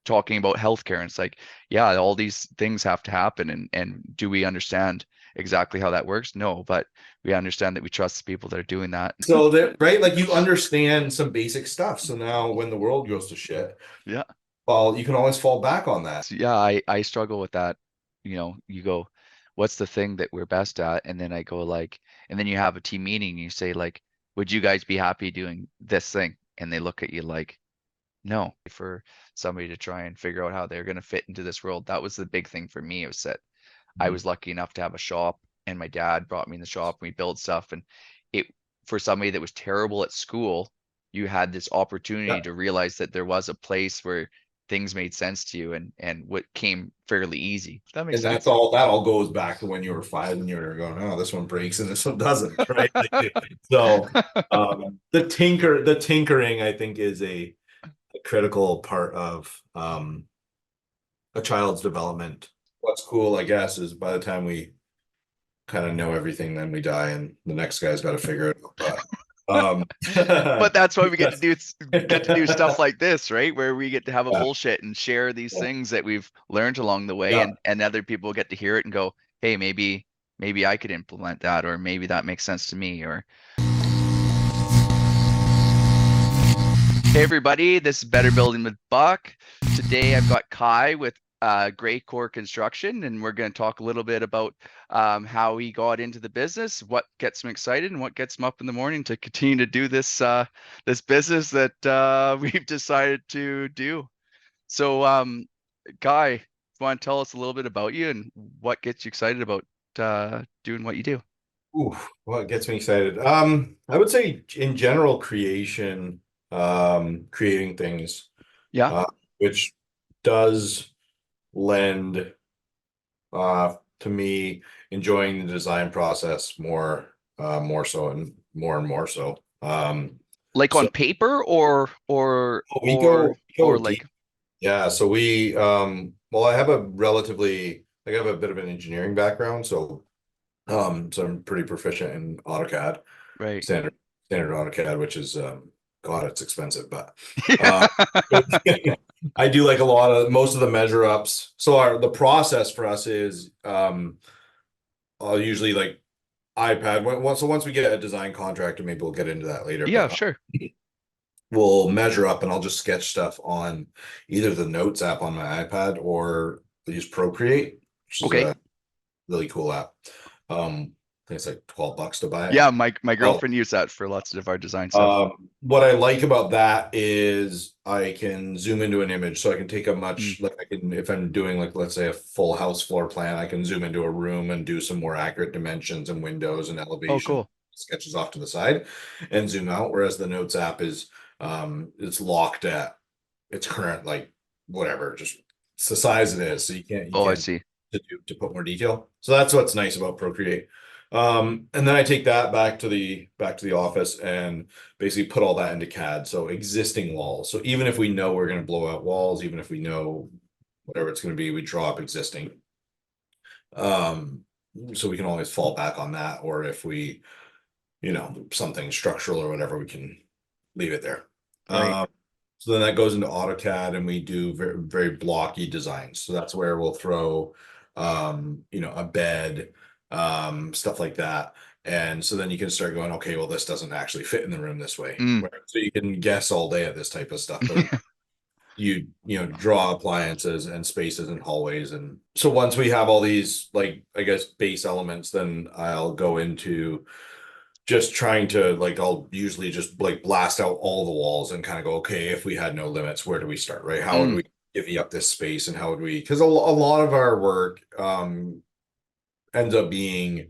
talking about healthcare, and it's like, yeah, all these things have to happen, and do we understand exactly how that works? No, but we understand that we trust the people that are doing that. So that, right, like you understand some basic stuff. So now when the world goes to shit, Yeah. well, you can always fall back on that. So yeah, I struggle with that. You go, what's the thing that we're best at? And then I go like, and then you have a team meeting and you say like, would you guys be happy doing this thing? And they look at you like, no. For somebody to try and figure out how they're going to fit into this world. That was the big thing for me. It was that I Mhm. was lucky enough to have a shop, and my dad brought me in the shop and we built stuff. And it, for somebody that was terrible at school, you had this opportunity Yeah. to realize that there was a place where things made sense to you, and what came fairly easy. If that makes And sense. that all goes back to when you were 5 and you were going, oh, this one breaks and this one doesn't, right? Like, so the tinkering, I think, is a critical part of a child's development. What's cool, I guess, is by the time we kind of know everything, then we die, and the next guy's got to figure it out. But But that's why we yes. get to do stuff like this, right? Where we get to have a Yeah, bullshit and share these things that we've learned along the way, yeah. and other people get to hear it and go, hey, maybe I could implement that, or maybe that makes sense to me. Or hey everybody, this is Better Building with Buck. Today I've got Kai with Greycor Construction, and we're going to talk a little bit about how he got into the business, what gets him excited, and what gets him up in the morning to continue to do this business that we've decided to do. So, Kai, you want to tell us a little bit about you and what gets you excited about doing what you do? Ooh, what gets me excited? I would say in general creation, creating things, Yeah. uh, which does lend to me enjoying the design process more so and more so. Like So on paper, we go or deep. like, Yeah, so we well, I have a relatively I have a bit of an engineering background, so I'm pretty proficient in AutoCAD, right. standard standard AutoCAD, which is God, it's expensive, but Yeah. uh I do like a lot of most of the measure ups. So the process for us is I'll usually like iPad. Once we get a design contractor, maybe we'll get into that later, Yeah, but sure. we'll measure up and I'll just sketch stuff on either the Notes app on my iPad or I use Procreate, which is Okay. a really cool app. I think it's like $12 to buy it. Yeah, my Oh, girlfriend used that for lots of our design stuff. what I like about that is I can zoom into an image, so I can take a Mm. much like I can if I'm doing like let's say a full house floor plan, I can zoom into a room and do some more accurate dimensions and windows and Oh, elevation cool. sketches off to the side and zoom out. Whereas the Notes app is it's locked at its current like whatever, just it's the size it is, so you Oh, I can't see. to put more detail. So that's what's nice about Procreate. And then I take that back to the office and basically put all that into CAD. So existing walls. So even if we know we're going to blow out walls, even if we know whatever it's going to be, we draw up existing. Um, so we can always fall back on that, or if we, something structural or whatever, we can leave it there. Right. Um, so then that goes into AutoCAD and we do very, very blocky designs. So that's where we'll throw, a bed, stuff like that. And so then you can start going, okay, well, this doesn't actually fit in the room this way. Mm. So you can guess all day at this type of stuff, but draw appliances and spaces and hallways. And so once we have all these, like, I guess, base elements, then I'll go into just trying to like I'll usually just like blast out all the walls and kind of go, okay, if we had no limits, where do we start, right? How would Mm. we divvy up this space and how would we because a lot of our work ends up being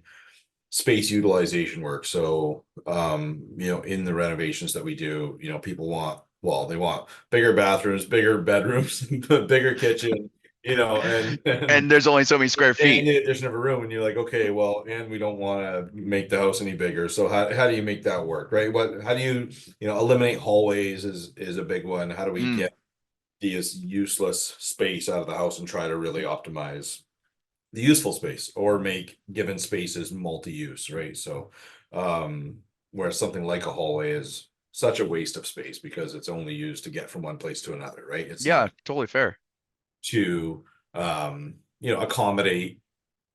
space utilization work. So in the renovations that we do, people want they want bigger bathrooms, bigger bedrooms, bigger kitchen, and And there's only so many square and feet. there's never room, and you're like, okay, well, and we don't want to make the house any bigger. So how do you make that work, right? How do you eliminate hallways is a big one. How do we Mm. get this useless space out of the house and try to really optimize the useful space or make given spaces multi-use, right? So, where something like a hallway is such a waste of space because it's only used to get from one place to another, right? It's Yeah, not totally fair. to accommodate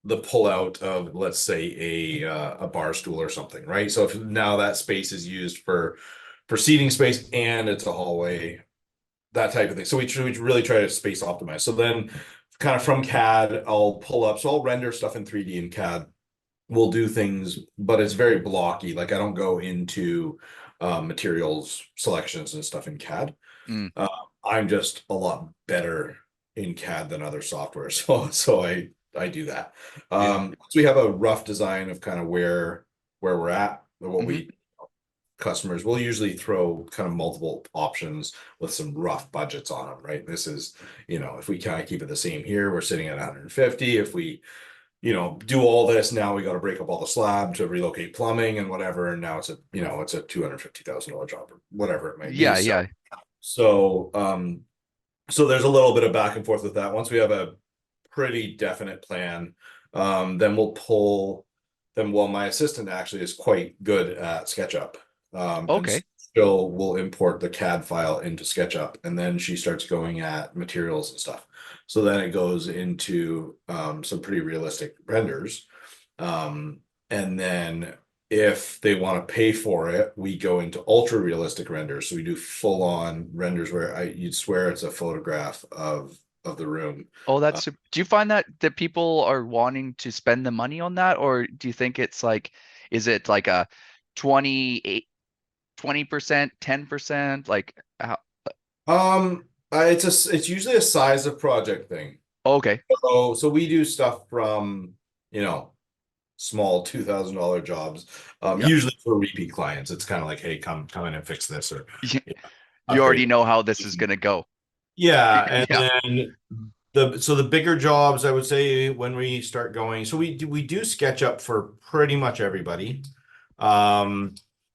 the pullout of, let's say, a bar stool or something, right? So if now that space is used for seating space and it's a hallway, that type of thing. So we really try to space optimize. So then kind of from CAD, I'll pull up. So I'll render stuff in 3D in CAD. We'll do things, but it's very blocky. Like I don't go into materials selections and stuff in CAD. Mm, Uh, I'm just a lot better in CAD than other software. So I do that. yeah. So we have a rough design of kind of where we're at, what Hmm. we customers will usually throw kind of multiple options with some rough budgets on them, right? This is, if we kind of keep it the same here, we're sitting at 150. If we, do all this, now we got to break up all the slab to relocate plumbing and whatever. And now it's a $250,000 job or whatever it might be. Yeah, So, yeah. so, um, so there's a little bit of back and forth with that. Once we have a pretty definite plan, then well, my assistant actually is quite good at SketchUp. And Okay. still will import the CAD file into SketchUp, and then she starts going at materials and stuff. So then it goes into some pretty realistic renders. Um, and then if they want to pay for it, we go into ultra realistic renders. So we do full on renders where you'd swear it's a photograph of the room. Oh, Uh, do you find that people are wanting to spend the money on that, or do you think it's like, is it like a 28, 20%, 10%? Like, how, it's usually a size of project thing. okay. So we do stuff from, you know, small $2,000 jobs, Yeah. usually for repeat clients. It's kind of like, hey, come in and fix this, or yeah, You upgrade. already know how this is gonna go. Yeah, and Yeah. then the bigger jobs, I would say, when we start going, so we do SketchUp for pretty much everybody. Um,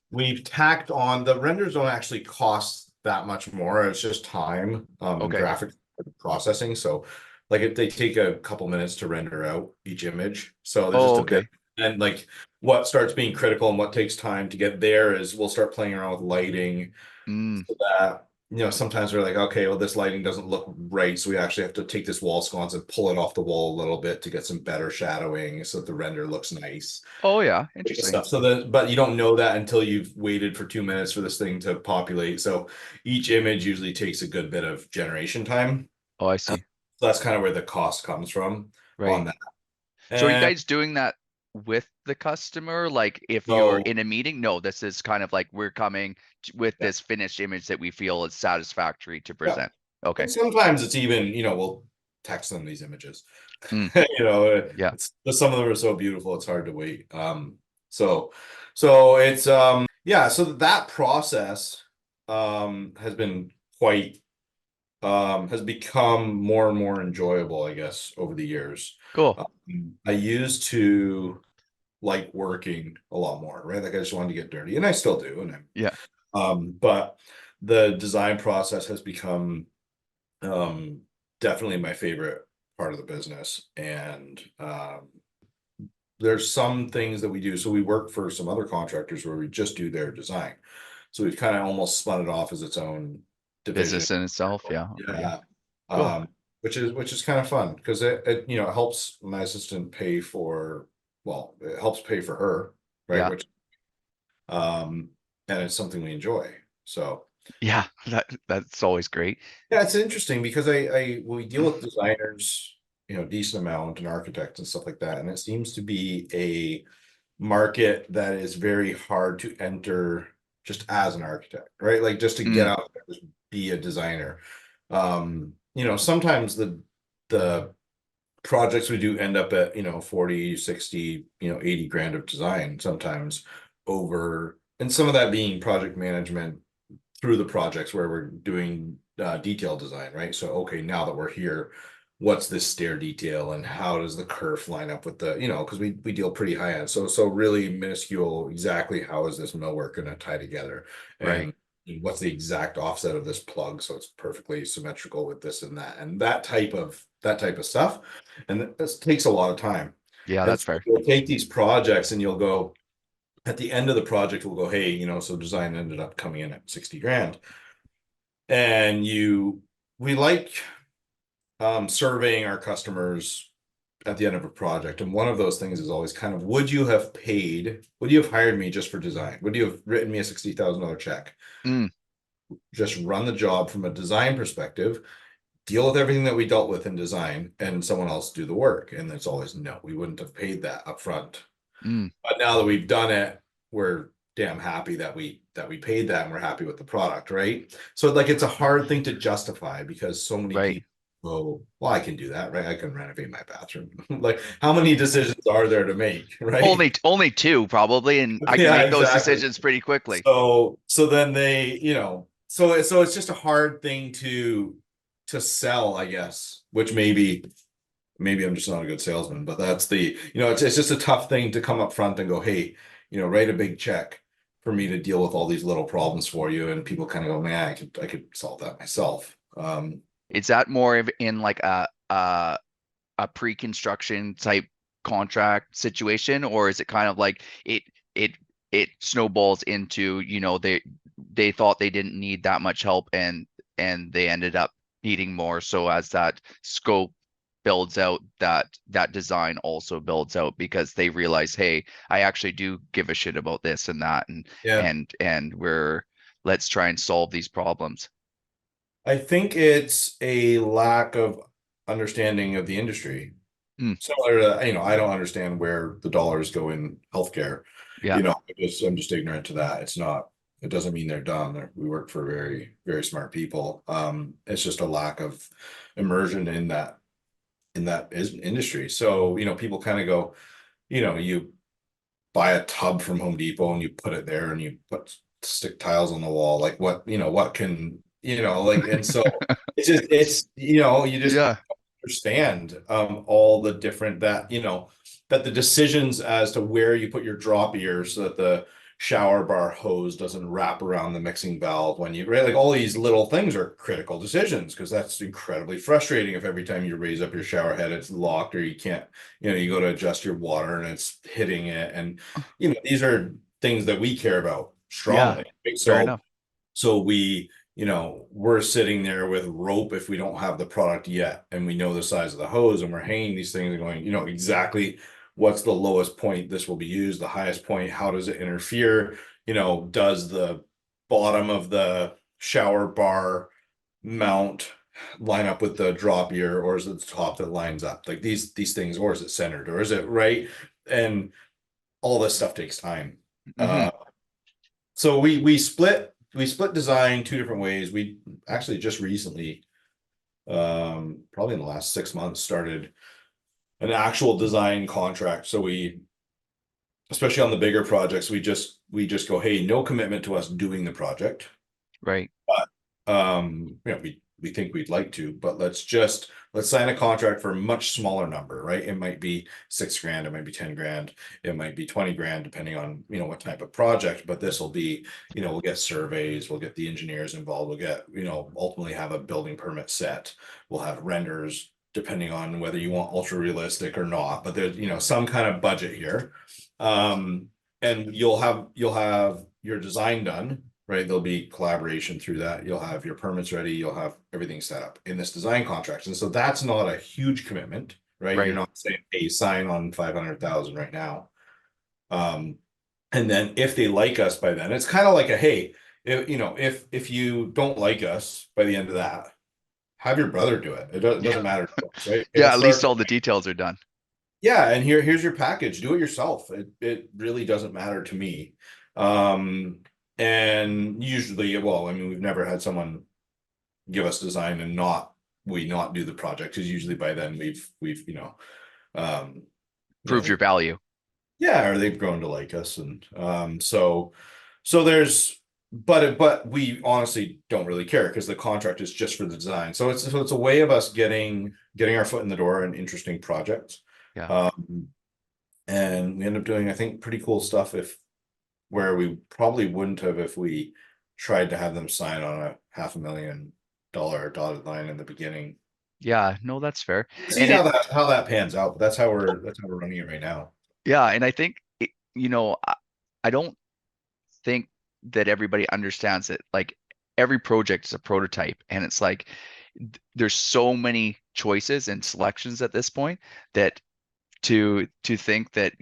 we've tacked on, the renders don't actually cost that much more. It's just time, and Okay. graphic processing. So like if they take a couple minutes to render out each image. So there's just Oh, a bit, okay. and like what starts being critical and what takes time to get there is we'll start playing around with lighting Mm. so that sometimes we're like, okay, well, this lighting doesn't look right, so we actually have to take this wall sconce and pull it off the wall a little bit to get some better shadowing so that the render looks nice. Oh, yeah. Like Interesting. stuff. But you don't know that until you've waited for 2 minutes for this thing to populate. So each image usually takes a good bit of generation time. Oh, I So see. that's kind of where the cost comes from Right. on that. So are you And guys doing that with the customer? Like if you're so, in a meeting? No, this is kind of like we're coming with yeah, this finished image that we feel is satisfactory to yeah. present. Okay. And sometimes it's even, we'll text them these images. Mm, yeah. It's some of them are so beautiful, it's hard to wait. So so it's yeah, so that process has been quite has become more and more enjoyable, I guess, over the years. Cool. I used to like working a lot more, right? Like I just wanted to get dirty, and I still do, and Yeah. but the design process has become um, definitely my favorite part of the business. And there's some things that we do. So we work for some other contractors where we just do their design. So we've kind of almost spun it off as its own division. Business in itself. Yeah. Okay. Yeah. Yeah. Cool. Which is kind of fun because it helps my assistant pay for, well, it helps pay for her, right? Yeah. Which um and it's something we enjoy. So Yeah. That's always great. yeah, it's interesting because we deal with designers, decent amount, and architects and stuff like that, and it seems to be a market that is very hard to enter just as an architect, right? Like just to get Mm, out there, just be a designer. Sometimes the projects we do end up at, 40, 60, 80 grand of design sometimes over, and some of that being project management through the projects where we're doing detail design, right? So, okay, now that we're here, what's this stair detail and how does the kerf line up with the, because we deal pretty high end. So really minuscule, exactly how is this millwork going to tie together? right. And what's the exact offset of this plug so it's perfectly symmetrical with this and that type of stuff. And this takes a lot of time. Yeah, And that's so fair. you'll take these projects and you'll go, at the end of the project, we'll go, hey, so design ended up coming in at 60 grand. And we like surveying our customers at the end of a project. And one of those things is always kind of, would you have hired me just for design? Would you have written me a $60,000 check? Mm, Just run the job from a design perspective, deal with everything that we dealt with in design, and someone else do the work. And it's always no, we wouldn't have paid that upfront. mm, But now that we've done it, we're damn happy that we paid that and we're happy with the product, right? So like it's a hard thing to justify because so many right. people go, well, I can do that, right? I can renovate my bathroom. Like how many decisions are there to make, right? Only two probably, and I can Yeah, make those exactly. decisions pretty quickly. So then they, so it's just a hard thing to sell, I guess, which maybe I'm just not a good salesman, but that's it's just a tough thing to come up front and go, hey, write a big check for me to deal with all these little problems for you. And people kind of go, man, I could solve that myself. Is that more of in like a pre-construction type contract situation, or is it kind of like it it snowballs into, they thought they didn't need that much help, and they ended up needing more. So as that scope builds out, that design also builds out because they realize, hey, I actually do give a shit about this and that, and Yeah, let's try and solve these problems. I think it's a lack of understanding of the industry. Mm, Similar to, I don't understand where the dollars go in healthcare. yeah, I'm just ignorant to that. It doesn't mean they're dumb. We work for very, very smart people. It's just a lack of immersion in that industry. So, people kind of go, you buy a tub from Home Depot and you put it there and you stick tiles on the wall. Like what can, like, and so you just yeah, understand all the different that the decisions as to where you put your drop ear so that the shower bar hose doesn't wrap around the mixing valve when you right, like all these little things are critical decisions because that's incredibly frustrating if every time you raise up your shower head it's locked or you can't, you go to adjust your water and it's hitting it. And these are things that we care about yeah, strongly, right? fair So enough. we're sitting there with rope if we don't have the product yet, and we know the size of the hose, and we're hanging these things and going, exactly what's the lowest point this will be used, the highest point, how does it interfere? Does the bottom of the shower bar mount line up with the drop ear, or is it the top that lines up? Like these things, or is it centered, or is it right? And all this stuff takes time. Hmm. So we split design two different ways. We actually just recently, probably in the last 6 months, started an actual design contract. So especially on the bigger projects, we just go, hey, no commitment to us doing the project. Right. We think we'd like to, but let's sign a contract for a much smaller number, right? It might be 6 grand, it might be 10 grand, it might be 20 grand, depending on what type of project. But this will be, we'll get surveys, we'll get the engineers involved, we'll get, ultimately have a building permit set, we'll have renders, depending on whether you want ultra realistic or not. But there's some kind of budget here, and you'll have your design done. Right, there'll be collaboration through that. You'll have your permits ready. You'll have everything set up in this design contract, and so that's not a huge commitment, right? You're Right. not saying, "Hey, sign on 500,000 right now." Um, and then if they like us by then, it's kind of like a hey, if you don't like us by the end of that, have your brother do it. It Yeah. doesn't matter to us, right? It'll Yeah, at least start. all the details are done. Yeah, and here's your package. Do it yourself. It really doesn't matter to me. Um, and usually, well, I mean, we've never had someone give us design and not do the project because usually by then we've um Prove your we value. yeah, or they've grown to like us. And so there's but we honestly don't really care because the contract is just for the design. So it's a way of us getting our foot in the door in interesting projects. Yeah. Um and we end up doing, I think, pretty cool stuff if where we probably wouldn't have if we tried to have them sign on a $500,000 dotted line in the beginning. Yeah, no, that's fair. See And how that pans out, but that's how we're running it right now. yeah, and I think I don't think that everybody understands it. Like every project is a prototype, and it's like there's so many choices and selections at this point that to think that,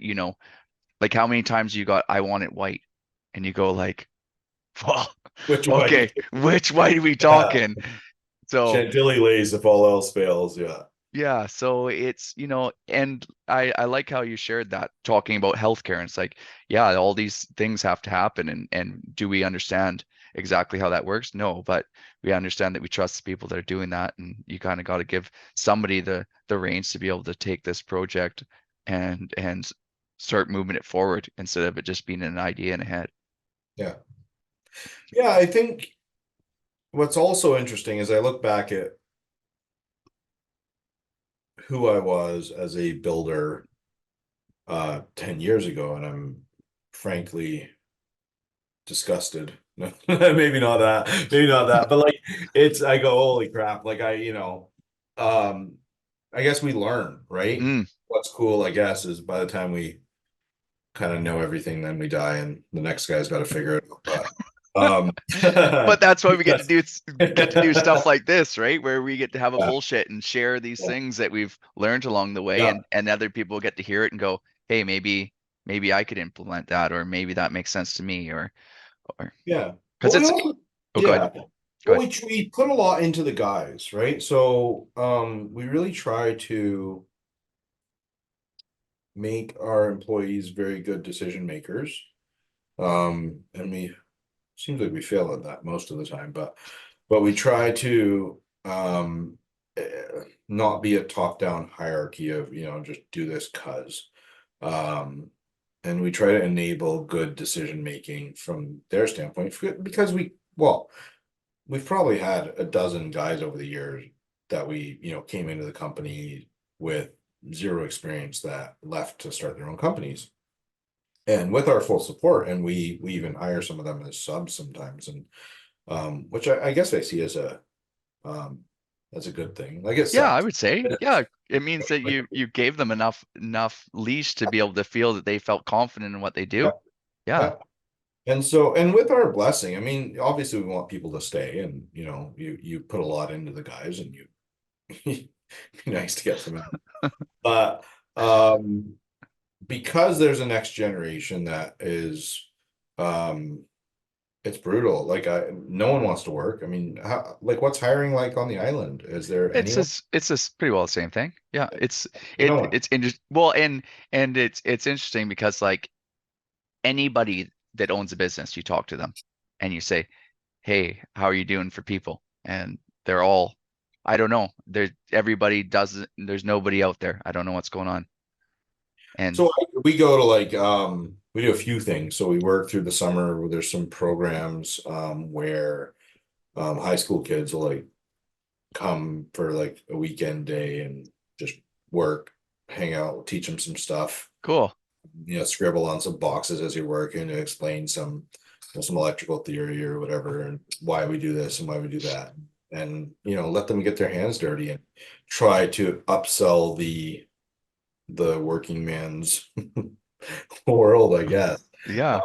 like how many times you got, I want it white, and you go like, well, Which okay, way? which white are we Yeah. talking? So Chantilly lace if all else fails. Yeah. yeah, so it's, and I like how you shared that talking about healthcare. And it's like, yeah, all these things have to happen. And do we understand exactly how that works? No, but we understand that we trust the people that are doing that. And you kind of got to give somebody the reins to be able to take this project and start moving it forward instead of it just being an idea in a head. Yeah. Yeah. I think what's also interesting is I look back at who I was as a builder 10 years ago, and I'm frankly disgusted. Maybe not that, but like I go, holy crap. Like um, I guess we learn, right? Mm. What's cool, I guess, is by the time we kind of know everything, then we die and the next guy's got to figure it out. But that's why we That's, get to do stuff like this, right? Where we get to have a yeah, bullshit and share these things that we've learned along the way, yeah, and other people get to hear it and go, hey, maybe I could implement that, or maybe that makes sense to me, or yeah. because Well, we it's also, oh go ahead. yeah. Go Well, ahead. we put a lot into the guys, right? So, we really try to make our employees very good decision makers. And we seems like we fail at that most of the time, but we try to not be a top-down hierarchy of, just do this cuz. Um, and we try to enable good decision making from their standpoint because we've probably had a dozen guys over the years that we, came into the company with zero experience that left to start their own companies. And with our full support, and we even hire some of them as subs sometimes, and which I guess I see um as a good thing. Like it Yeah, I sucks. would say, It yeah, is. it means that you gave them enough leash to be able to feel that they felt confident in what they Yeah, do. Yeah. yeah. And so, and with our blessing, I mean, obviously we want people to stay, and you put a lot into the guys, and you be nice to get some, but um because there's a next generation that is um it's brutal. Like no one wants to work. I mean, what's hiring like on the island? Is there anyone? It's just pretty well the same thing. Yeah, No one. it's interesting. Well, and it's interesting because like anybody that owns a business, you talk to them and you say, "Hey, how are you doing for people?" And they're all, I don't know. Everybody doesn't. There's nobody out there. I don't know what's going on. And So we go to we do a few things. So we work through the summer where there's some programs where high school kids will like come for like a weekend day and just work, hang out, teach them some stuff, cool. scribble on some boxes as you're working to explain some electrical theory or whatever, and why we do this and why we do that. And, let them get their hands dirty and try to upsell the working man's world, I guess. Yeah,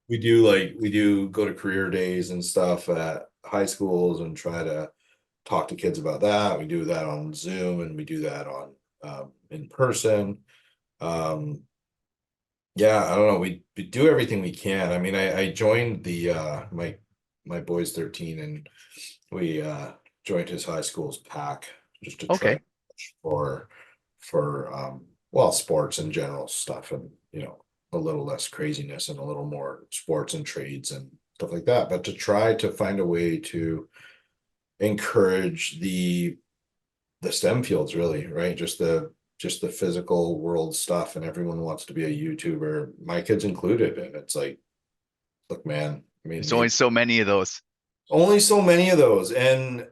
We do go to career days and stuff at high schools and try to talk to kids about that. We do that on Zoom and we do that on in person. Um, yeah, I don't know. We do everything we can. I mean, I joined my boy's 13, and we joined his high school's pack just to try okay. for for sports and general stuff, and a little less craziness and a little more sports and trades and stuff like that, but to try to find a way to encourage the STEM fields, really, right? Just the physical world stuff, and everyone wants to be a YouTuber, my kids included, and it's like, look, man, I mean, There's only so many of those. only so many of those. And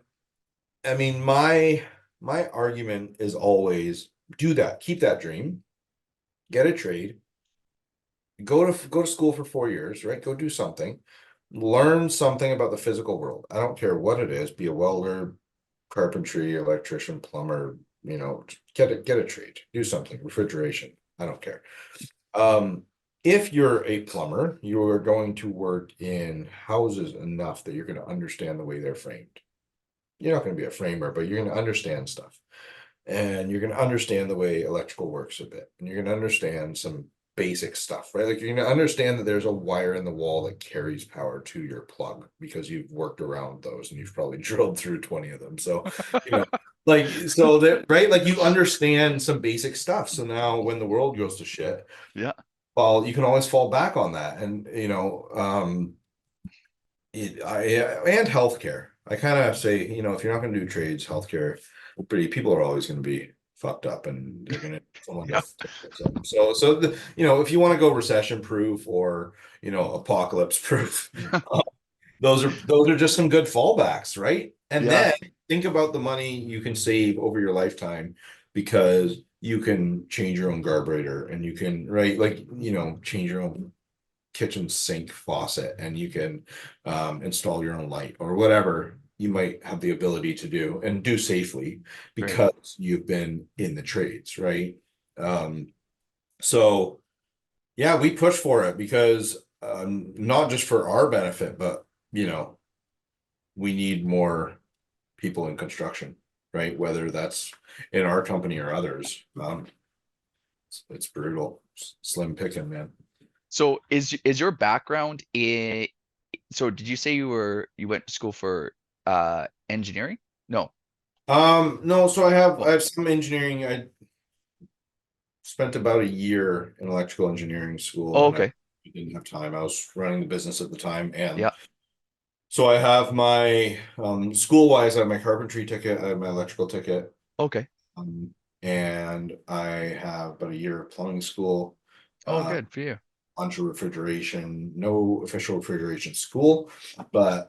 I mean, my argument is always do that, keep that dream, get a trade, go to school for 4 years, right? Go do something, learn something about the physical world. I don't care what it is, be a welder, carpentry, electrician, plumber, get a trade, do something, refrigeration. I don't care. Um, if you're a plumber, you are going to work in houses enough that you're going to understand the way they're framed. you're not going to be a framer, but you're going to understand stuff. And you're going to understand the way electrical works a bit. And you're going to understand some basic stuff, right? Like you're going to understand that there's a wire in the wall that carries power to your plug because you've worked around those and you've probably drilled through 20 of them. So, you know, like, so that, right? Like you understand some basic stuff. So now when the world goes to shit, Yeah. well, you can always fall back on that. And, you know, and healthcare. I kind of say, you know, if you're not going to do trades, healthcare, people are always going to be fucked up, and they're going to someone Yeah. to fix them. You know, if you want to go recession proof or you know apocalypse proof, those are just some good fallbacks, right? And Yeah. then think about the money you can save over your lifetime because you can change your own carburetor and you can right like you know change your own kitchen sink faucet and you can install your own light or whatever you might have the ability to do and do safely Right. because you've been in the trades, right? Um, so yeah, we push for it because not just for our benefit, but you know, we need more people in construction, right? Whether that's in our company or others. It's brutal. Slim picking, man. So is your background in, so did you say you went to school for engineering? No. No, so I Oh, have some engineering. I spent about a year in electrical engineering school oh, and I okay. didn't have time. I was running the business at the time. And Yeah. so I have my school wise, I have my carpentry ticket, I have my electrical ticket, Okay. um, and I have about a year of plumbing school, Oh, uh, good for you. bunch of refrigeration, no official refrigeration school, but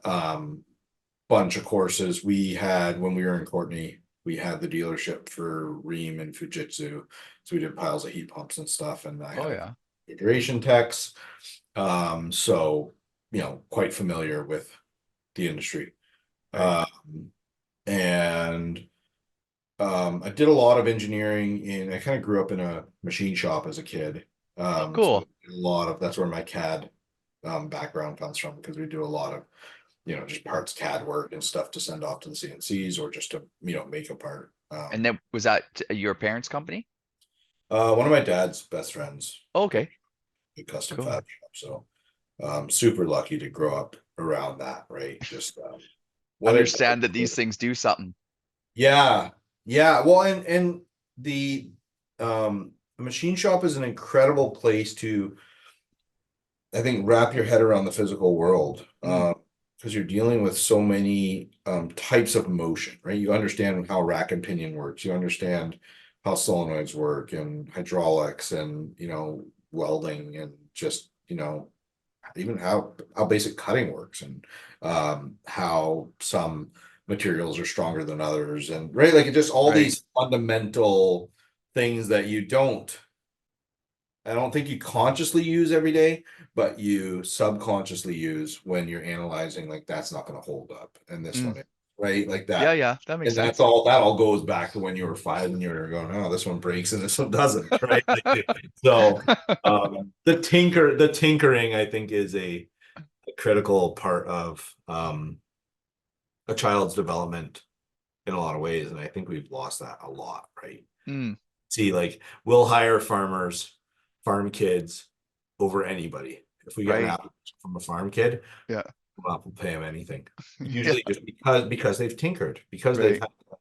bunch of courses we had when we were in Courtney. We had the dealership for Ream and Fujitsu, so we did piles of heat pumps and stuff. And I Oh had yeah. configuration techs, so you know, quite familiar with the industry. Right. Um, and I did a lot of engineering I kind of grew up in a machine shop as a kid. Oh, So cool. a lot of that's where my CAD background comes from because we do a lot of you know, just parts CAD work and stuff to send off to the CNCs or just to, you know, make a part. And then was that your parents' company? One of my dad's best friends, Oh, okay. a custom Cool. fab shop. So, super lucky to grow up around that, right? Just, what a, Understand that these things do something. yeah, yeah. Well, and the, machine shop is an incredible place to, I think, wrap your head around the physical world. Mm, Because you're dealing with so many types of motion, right? You understand how rack and pinion works. You understand how solenoids work and hydraulics and you know welding and just you know even how basic cutting works and how some materials are stronger than others and right like it just all right. these fundamental things that you don't I don't think you consciously use every day, but you subconsciously use when you're analyzing, like that's not going to hold up, and this Mm, one, is, right? Like yeah, that, yeah, that makes and sense. that all goes back to when you were five and you were going, oh, this one breaks and this one doesn't, right? So, the tinkering, I think, is a critical part of a child's development in a lot of ways, and I think we've lost that a lot, right? Mm, See, like we'll hire farm kids over anybody. If we get an right. application from a farm kid, Yeah. we'll pay him anything. Yeah. Usually just because they've tinkered, because they've Right. had to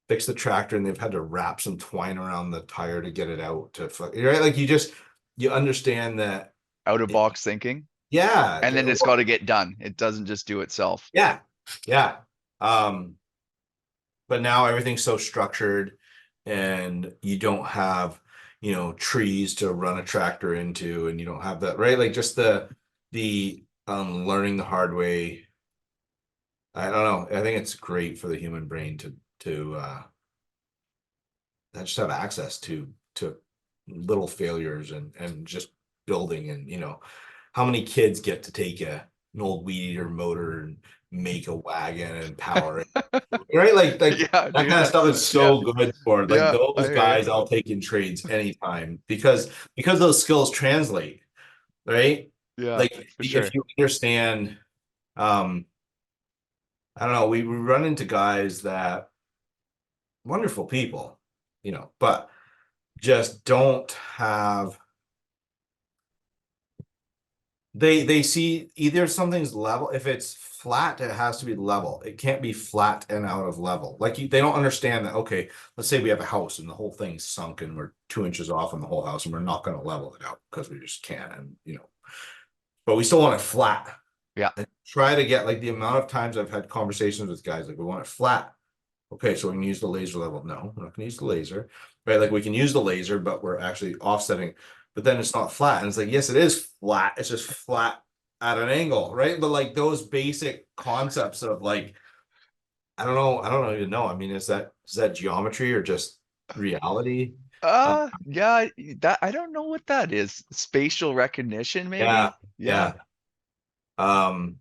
fix the tractor and they've had to wrap some twine around the tire to get it out to right. Like you understand that Out of it, box thinking. yeah, And then it's got to get done. It doesn't just do itself. yeah, yeah. Um, but now everything's so structured and you don't have you know trees to run a tractor into and you don't have that right like just the learning the hard way. I don't know, I think it's great for the human brain to just have access to little failures and just building and you know how many kids get to take an old weed eater motor and make a wagon and power it right like Yeah, that dude. kind of stuff is Yeah. so good for like Yeah. I those hear you. guys I'll take in trades anytime because those skills translate right Yeah, like for if sure. you understand um I don't know, we run into guys that wonderful people, but just don't have they see either something's level. If it's flat, it has to be level. It can't be flat and out of level. Like they don't understand that, okay, let's say we have a house and the whole thing's sunk and we're 2 inches off on the whole house and we're not going to level it out because we just can't. And but we still want it flat. Yeah. And try to get, like, the amount of times I've had conversations with guys like, we want it flat. Okay, so we can use the laser level. No, we're not gonna use the laser, right? Like, we can use the laser, but we're actually offsetting, but then it's not flat. And it's like, yes, it is flat. It's just flat at an angle, right? But like those basic concepts of, like, I don't even know. I mean, is that geometry or just reality? Uh, Yeah, that I don't know what that is. Spatial recognition, yeah, maybe? Yeah. yeah. Um,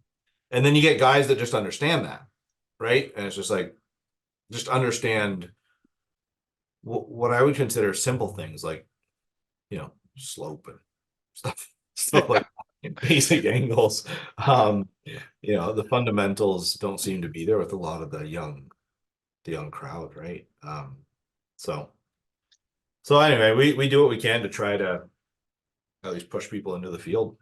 and then you get guys that just understand that, right? And it's just like, just understand what I would consider simple things, like, slope and stuff like that, basic angles. The fundamentals don't seem to be there with a lot of the young crowd, right? So so anyway, we do what we can to try to at least push people into the field.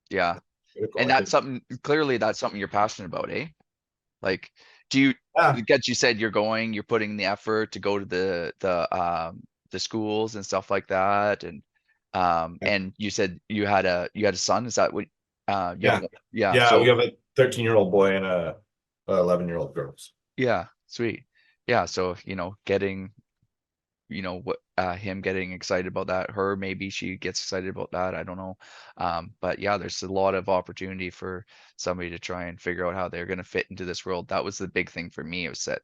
Yeah. Critical, And I that's think. something, clearly that's something you're passionate about, eh? Like, do you, Yeah, because you said you're putting the effort to go to the schools and stuff like that, yeah, and you said you had a son. Is that what you have yeah, yeah, yeah. We so have a 13-year-old boy and a 11-year-old girl. yeah, sweet. Yeah, so getting what him getting excited about that, her maybe she gets excited about that, I don't know. But yeah, there's a lot of opportunity for somebody to try and figure out how they're going to fit into this world. That was the big thing for me, was that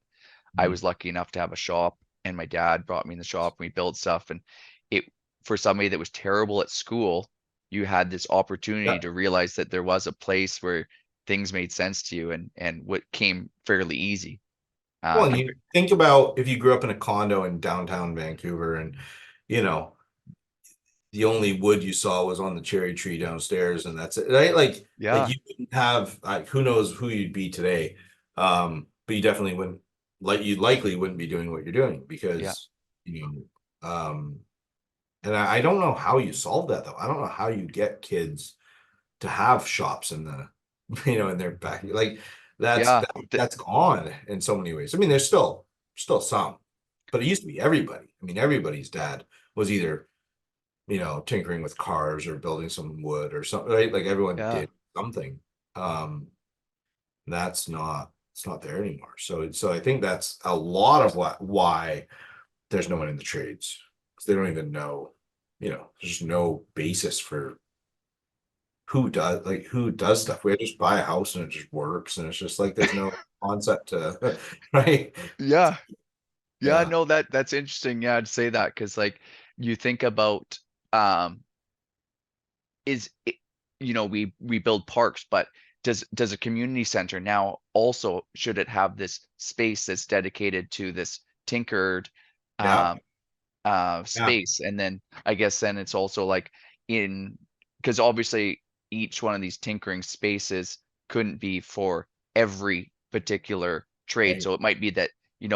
I Mhm. was lucky enough to have a shop, and my dad brought me in the shop and we built stuff. And it, for somebody that was terrible at school, you had this opportunity Yeah. to realize that there was a place where things made sense to you, and what came fairly easy. Well, and Compared, you think about if you grew up in a condo in downtown Vancouver and, you know, the only wood you saw was on the cherry tree downstairs and that's it, right? Like yeah, you wouldn't have, like, who knows who you'd be today. But you definitely wouldn't, like, you likely wouldn't be doing what you're doing yeah, because, you and I don't know how you solve that though. I don't know how you get kids to have shops in the, in their back. Like yeah. that's gone in so many ways. I mean, there's still some, but it used to be everybody. I mean, everybody's dad was either, tinkering with cars or building some wood or something, right? Like everyone Yeah, did something. Um, that's not, it's not there anymore. So I think that's a lot of why there's no one in the trades, because they don't even know, there's just no basis for who does stuff. We just buy a house and it just works, and it's just like there's no concept to right. yeah, yeah. Yeah, No, that's interesting. Yeah, to say that, because like you think about um, is it, we build parks, but does a community center now also, should it have this space that's dedicated to this tinkered yeah, um yeah, space? And then I guess then it's also like, in because obviously each one of these tinkering spaces couldn't be for every particular trade. right, So it might be that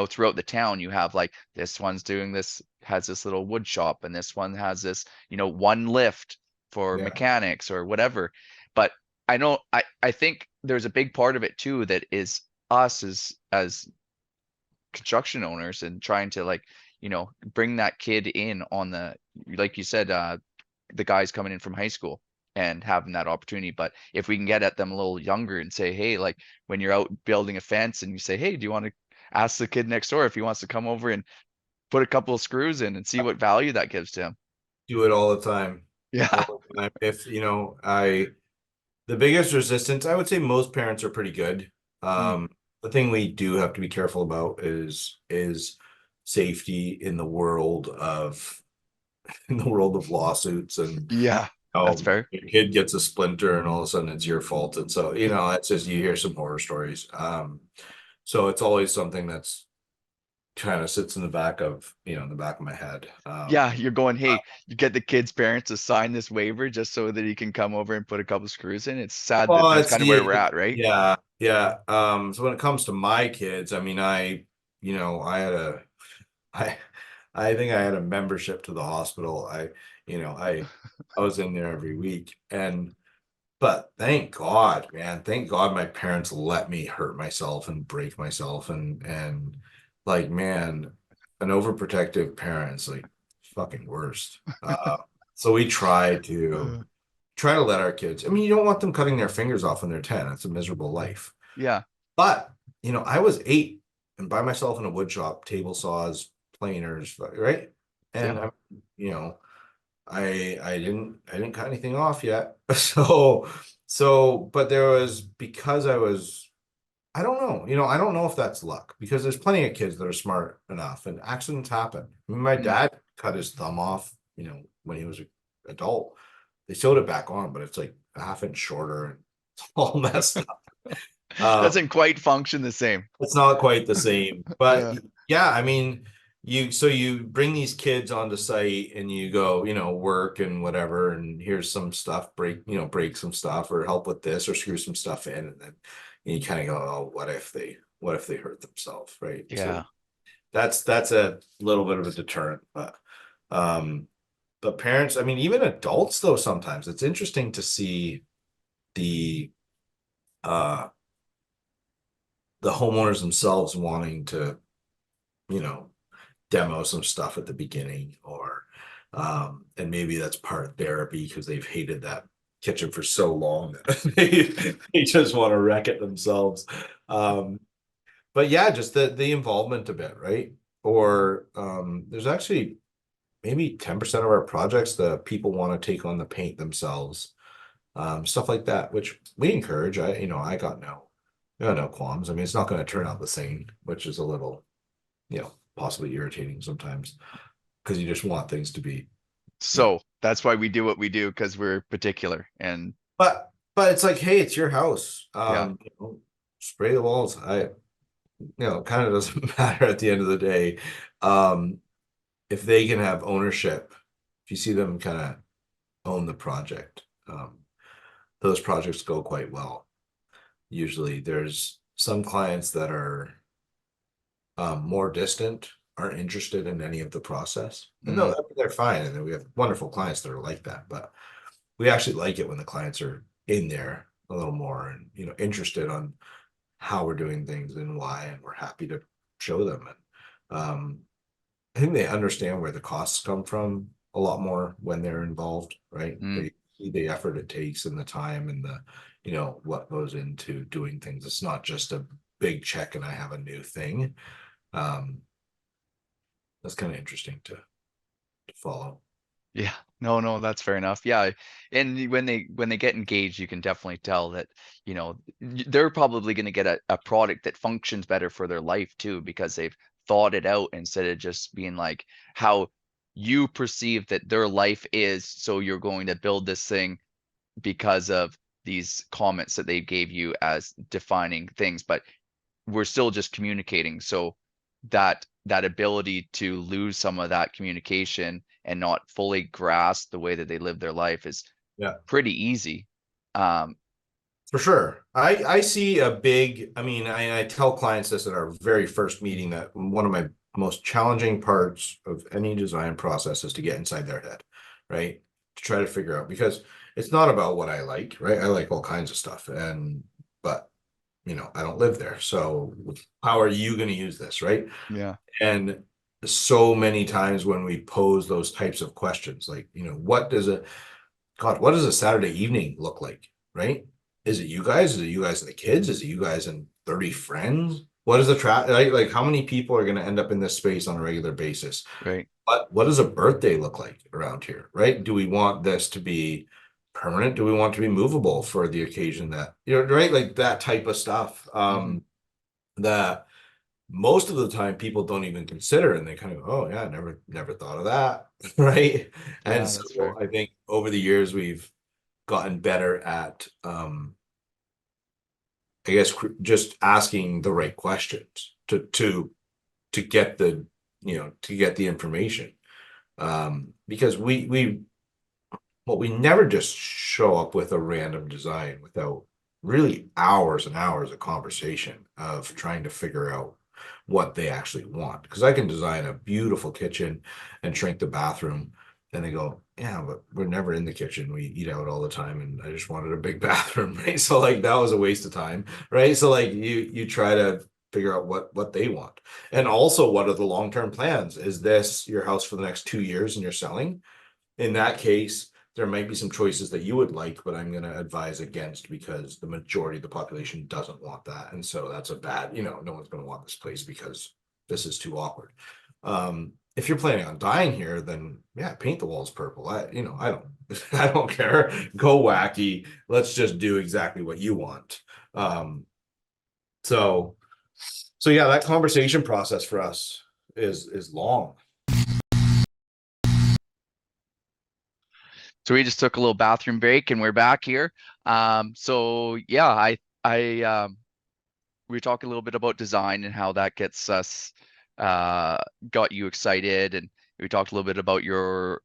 throughout the town you have, like, this one's doing this, has this little wood shop, and this one has this one lift for yeah, mechanics or whatever. But I know, I think there's a big part of it too that is us as construction owners, and trying to, like, bring that kid in on the, like you said, the guys coming in from high school and having that opportunity. But if we can get at them a little younger and say, hey, like, when you're out building a fence and you say, hey, do you want to ask the kid next door if he wants to come over and put a couple of screws in and see what value that gives to him? do it all the time, Yeah. all the time. If I the biggest resistance, I would say most parents are pretty good. Mm. The thing we do have to be careful about is safety in the world of lawsuits. And Yeah, that's fair. your kid gets a splinter and all of a sudden it's your fault. And so, that's just, you hear some horror stories. So it's always something that's kind of sits in the back of, in the back of my head. Yeah, you're going, hey, you get the kid's parents to sign this waiver just so that he can come over and put a couple screws in. It's sad that Well, that's it's kind of where we're at, right? yeah, yeah. So when it comes to my kids, I mean, I had I, I think I had a membership to the hospital. I was in there every week, but thank God, man, thank God my parents let me hurt myself and break myself, and like, man, an overprotective parent's like fucking worst. So we Uh, try to let our kids. I mean, you don't want them cutting their fingers off when they're 10. It's a miserable life. yeah, But, I was 8 and by myself in a wood shop, table saws, planers, right? yeah. And you know, I didn't cut anything off yet. So but there was, because I don't know, I don't know if that's luck, because there's plenty of kids that are smart enough and accidents happen. I mean, my Mm. dad cut his thumb off, when he was an adult. They sewed it back on, but it's like a half inch shorter and it's all messed up. Um, Doesn't quite function the same. it's not quite the same, but Yeah. yeah, I mean, you bring these kids onto site and you go, work and whatever, and here's some stuff, break some stuff or help with this or screw some stuff in, and then you kind of go, oh, what if they hurt themselves, right? So Yeah. that's a little bit of a deterrent, um, but parents, I mean, even adults though, sometimes it's interesting to see the uh the homeowners themselves wanting to, you know, demo some stuff at the beginning, or and maybe that's part of therapy because they've hated that kitchen for so long that they just want to wreck it themselves. Um, but yeah, just the involvement a bit, right? Or there's actually maybe 10% of our projects that people want to take on the paint themselves, stuff like that, which we encourage. I got no qualms. I mean, it's not going to turn out the same, which is a little, possibly irritating sometimes because you just want things to be, you know. So that's why we do what we do because we're particular. And But it's like, hey, it's your house. yeah. Spray the walls. Kind of doesn't matter at the end of the day. Um, if they can have ownership, if you see them kind of own the project, those projects go quite well. Usually there's some clients that are more distant, aren't interested in any of the process. And no, Mm, I mean, they're fine. And then we have wonderful clients that are like that. But we actually like it when the clients are in there a little more and, interested on how we're doing things and why, and we're happy to show them. And I think they understand where the costs come from a lot more when they're involved, right? mm. They see the effort it takes and the time and what goes into doing things. It's not just a big check and I have a new thing. Um, that's kind of interesting to follow. Yeah. No, that's fair enough. Yeah. And when they get engaged, you can definitely tell that, they're probably going to get a product that functions better for their life too, because they've thought it out instead of just being like how you perceive that their life is. So you're going to build this thing because of these comments that they gave you as defining things, but we're still just communicating. So that ability to lose some of that communication and not fully grasp the way that they live their life is Yeah. pretty easy. Um, For sure. I see a big, I mean, I tell clients this at our very first meeting, that one of my most challenging parts of any design process is to get inside their head, right? To try to figure out, because it's not about what I like, right? I like all kinds of stuff, but I don't live there. So how are you going to use this, right? yeah. And so many times when we pose those types of questions, like, what does a Saturday evening look like? Right? Is it you guys? Is it you guys and the kids? Is it you guys and 30 friends? What is the like how many people are going to end up in this space on a regular basis? Right. What does a birthday look like around here? Right? Do we want this to be permanent? Do we want to be movable for the occasion that, right? Like that type of stuff. Hmm. That most of the time people don't even consider, and they kind of, oh yeah, never thought of that. Right? And Yeah, that's so fair. I think over the years we've gotten better at I guess just asking the right questions to to get the, to get the information. Because we never just show up with a random design without really hours and hours of conversation of trying to figure out what they actually want. Because I can design a beautiful kitchen and shrink the bathroom, and they go, yeah, but we're never in the kitchen. We eat out all the time, and I just wanted a big bathroom, right? So like that was a waste of time, right? So like you try to figure out what they want. And also, what are the long-term plans? Is this your house for the next 2 years and you're selling? In that case, there might be some choices that you would like, but I'm going to advise against because the majority of the population doesn't want that. And so that's a bad, no one's going to want this place because this is too awkward. If you're planning on dying here, then yeah, paint the walls purple. I don't, I don't care. Go wacky. Let's just do exactly what you want. Um, so, so yeah, that conversation process for us is long. So we just took a little bathroom break and we're back here. So yeah, I we were talking a little bit about design and how that gets us got you excited, and we talked a little bit about your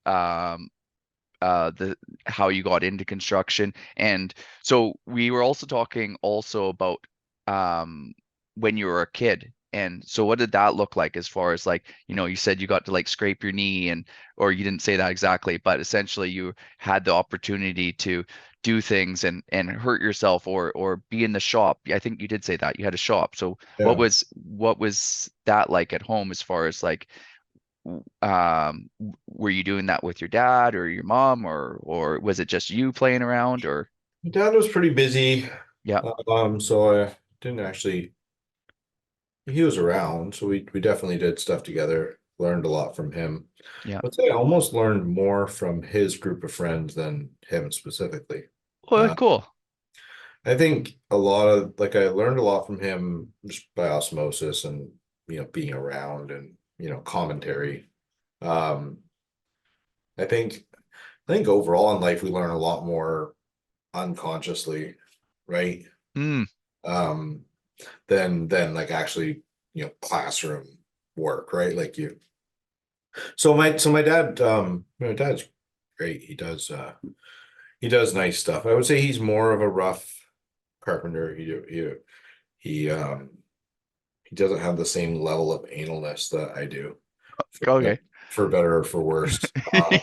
the how you got into construction. And so we were also talking also about um when you were a kid. And so what did that look like as far as like, you said you got to like scrape your knee, and or you didn't say that exactly, but essentially you had the opportunity to do things and hurt yourself or be in the shop. I think you did say that you had a shop. So Yeah. what was that like at home as far as like were you doing that with your dad or your mom, or was it just you playing around, or Dad was pretty busy. yeah, So I didn't actually, he was around, so we definitely did stuff together, learned a lot from him. yeah. But I almost learned more from his group of friends than him specifically. Well, Uh, cool. I think a lot of like I learned a lot from him just by osmosis and being around and commentary. Um, I think overall in life we learn a lot more unconsciously, right? Mm, Um, than like actually classroom work, right? Like you. So my dad's great. He does nice stuff. I would say he's more of a rough carpenter. He doesn't have the same level of analness that I do, okay. for better or for worse.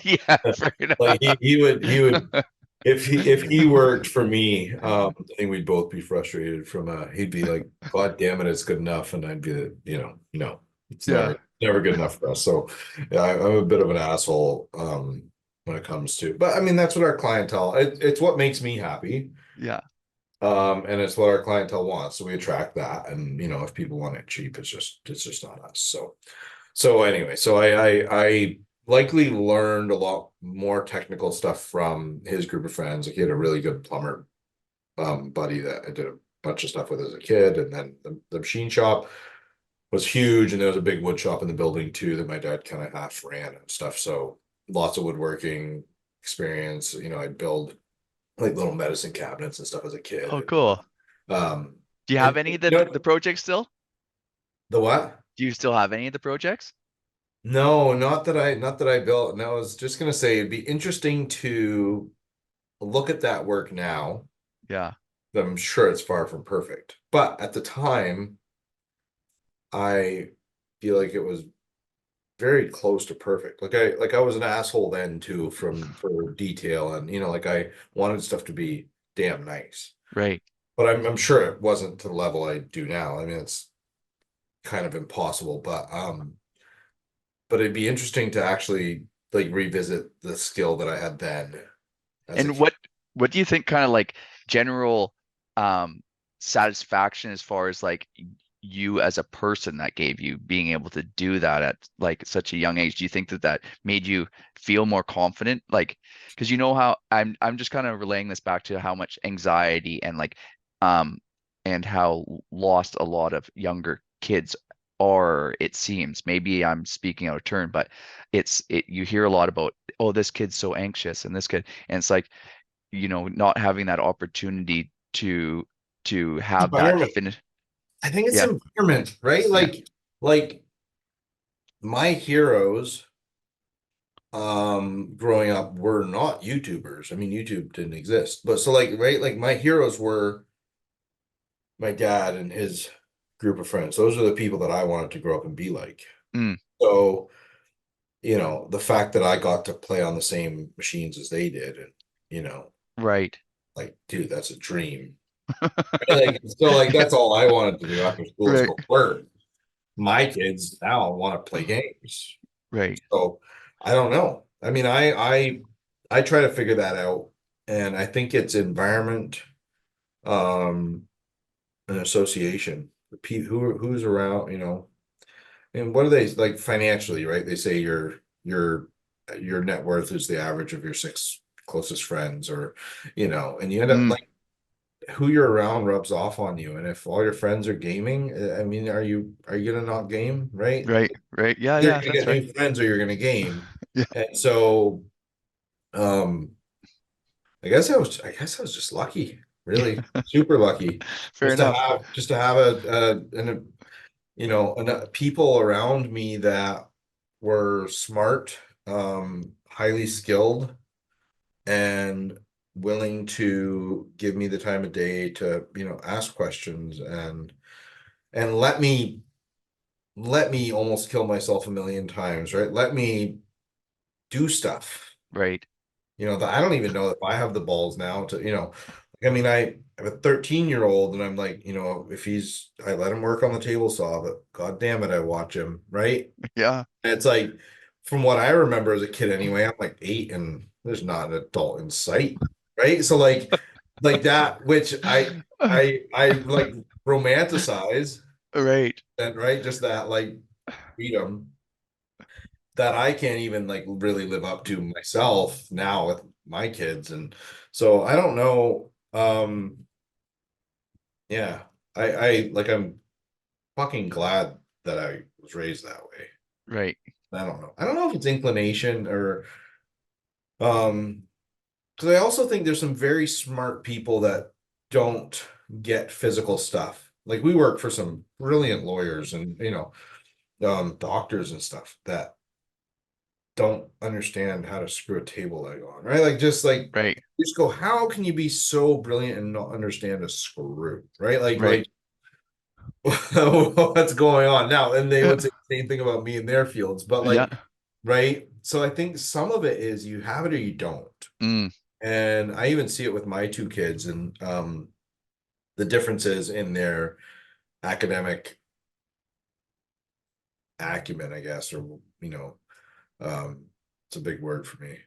Yeah, fair Like enough. he would if he worked for me, I think we'd both be frustrated he'd be like, God damn it, it's good enough. And I'd be no, it's Yeah, never good enough for us. So yeah, I'm a bit of an asshole when it comes to, but I mean that's what our clientele, it's what makes me happy. yeah. And it's what our clientele wants. So we attract that. And if people want it cheap, it's just not us. So anyway, so I likely learned a lot more technical stuff from his group of friends. Like he had a really good plumber buddy that I did a bunch of stuff with as a kid, and then the machine shop was huge, and there was a big wood shop in the building too that my dad kind of half ran and stuff. So lots of woodworking experience. I'd build like little medicine cabinets and stuff as a kid. Oh, cool. Um, Do you have and any of the projects still? the what? Do you still have any of the projects? No, not that I built. And I was just gonna say it'd be interesting to look at that work now. Yeah, I'm sure it's far from perfect, but at the time, I feel like it was very close to perfect. Like I was an asshole then too, for detail, and like I wanted stuff to be damn nice, right. but I'm sure it wasn't to the level I do now. I mean, it's kind of impossible, but it'd be interesting to actually like revisit the skill that I had then as a And kid. what do you think kind of like general um satisfaction as far as like you as a person that gave you being able to do that at like such a young age? Do you think that that made you feel more confident? Like, because you know how I'm just kind of relaying this back to how much anxiety and like um and how lost a lot of younger kids are, it seems. Maybe I'm speaking out of turn, but you hear a lot about, oh, this kid's so anxious and this kid, and it's like, not having that opportunity to have that Environment. finish. I think it's Yeah, environment, right? yeah, Like my heroes growing up were not YouTubers. I mean, YouTube didn't exist. But so like, right, like my heroes were my dad and his group of friends. Those are the people that I wanted to grow up and be like. Mm, So, the fact that I got to play on the same machines as they did, and you know, right. like, dude, that's a dream. Like, so like that's all I wanted to do after school is Right. go to work. My kids now want to play games. Right. So I don't know. I mean, I try to figure that out, and I think it's environment, um, an association. Who's around, and what are they like financially, right? They say your net worth is the average of your six closest friends, or and you end up Mm, like who you're around rubs off on you. And if all your friends are gaming, I mean, are you gonna not game, right? right. Right. Yeah. You're Yeah. gonna That's get right. new friends or you're gonna game. Yeah. And so um I guess I was just lucky, really super lucky, Fair enough. just to have people around me that were smart, highly skilled, and willing to give me the time of day to, ask questions and let me almost kill myself a million times, right? Let me do stuff. Right. That I don't even know if I have the balls now to, I mean, I have a 13-year-old and I'm like, if I let him work on the table saw, but God damn it, I watch him, right? Yeah. And it's like, from what I remember as a kid anyway, I'm like 8 and there's not an adult in sight, right? So like that, which I like romanticize Right. that, right? Just that like freedom that I can't even like really live up to myself now with my kids. And so I don't know. Yeah, I'm fucking glad that I was raised that way. Right. I don't know. I don't know if it's inclination or um because I also think there's some very smart people that don't get physical stuff. Like we work for some brilliant lawyers and doctors and stuff that don't understand how to screw a table leg on, right? Like just like Right. just go, how can you be so brilliant and not understand a screw, right? Right. Like what's going on now? And they would say the same thing about me in their fields, but Yeah. like, right? So I think some of it is you have it or you don't. Mm, And I even see it with my two kids and the differences in their academic acumen, I guess, or um, it's a big word for me.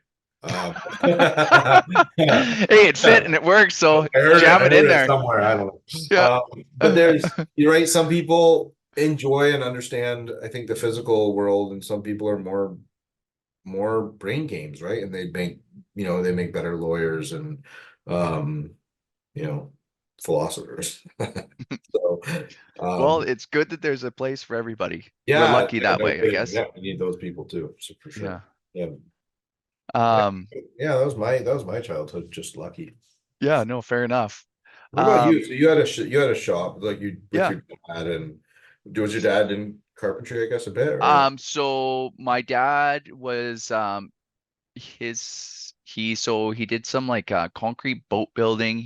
hey, it fit and it worked, so I jam it in heard it there. somewhere. I don't know. Yeah. But you're right. Some people enjoy and understand, I think, the physical world, and some people are more brain games, right? And they make better lawyers and um, you know, philosophers. So Well, um, it's good that there's a place for everybody. We're yeah, lucky yeah, that no way, I kidding. guess. Yeah, we need those people too, so for sure. Yeah. Yeah. Yeah, Um, yeah, that was my childhood, just lucky. yeah, no, fair enough. What about Um, you? So you had a shop like you with yeah. your dad, and was your dad in carpentry, I guess, a bit, or So my dad was he did some like concrete boat building.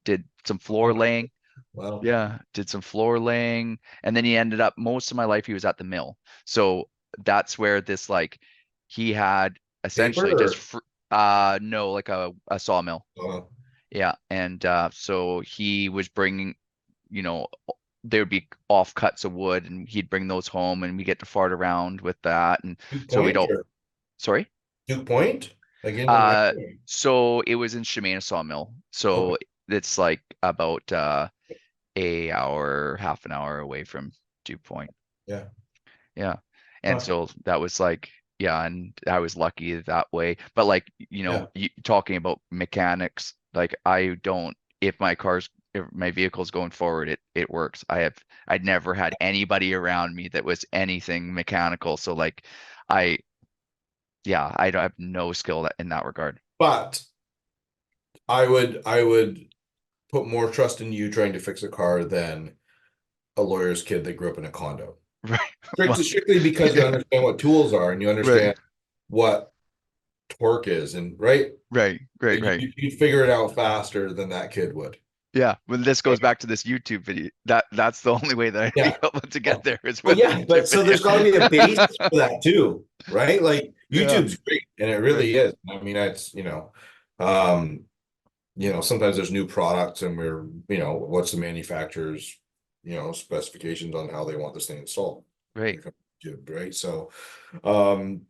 Did some oh floor my laying. God. Wow. Yeah, did some floor laying, and then he ended up most of my life he was at the mill. So that's where this like he had essentially just Paper fr no, like a sawmill. or Yeah, and so he was bringing, you know, there would be offcuts of wood, and he'd bring those home, and we get to fart around with that, and Duke so we Point don't. or Sorry. Duke Point? Like in Uh, Vancouver? so it was in Shemana Sawmill. Okay. So it's like about a hour, half an hour away from Dew Point. Yeah. Yeah. And Huh. so that was like, yeah, and I was lucky that way. But like, Yeah. talking about mechanics, like if my vehicle's going forward, it works. I'd never had anybody around me that was anything mechanical. So like I yeah, I don't have no skill in that regard. But I would put more trust in you trying to fix a car than a lawyer's kid that grew up in a condo. Right. Well, Strictly because you understand what tools are and you right. understand what torque is, and right, Right. Right. like Right. you figure it out faster than that kid would. Yeah. Well, this goes Right? back to this YouTube video. That's the only way that I'd be Yeah. able to get there is Well, with a yeah, YouTube but so video. there's got to be a basis for that too, right? Like Yeah. YouTube's great, and it Right. really is. I mean, that's um, sometimes there's new products, and what's the manufacturer's, specifications on how they want this thing installed. Right. Right? Um,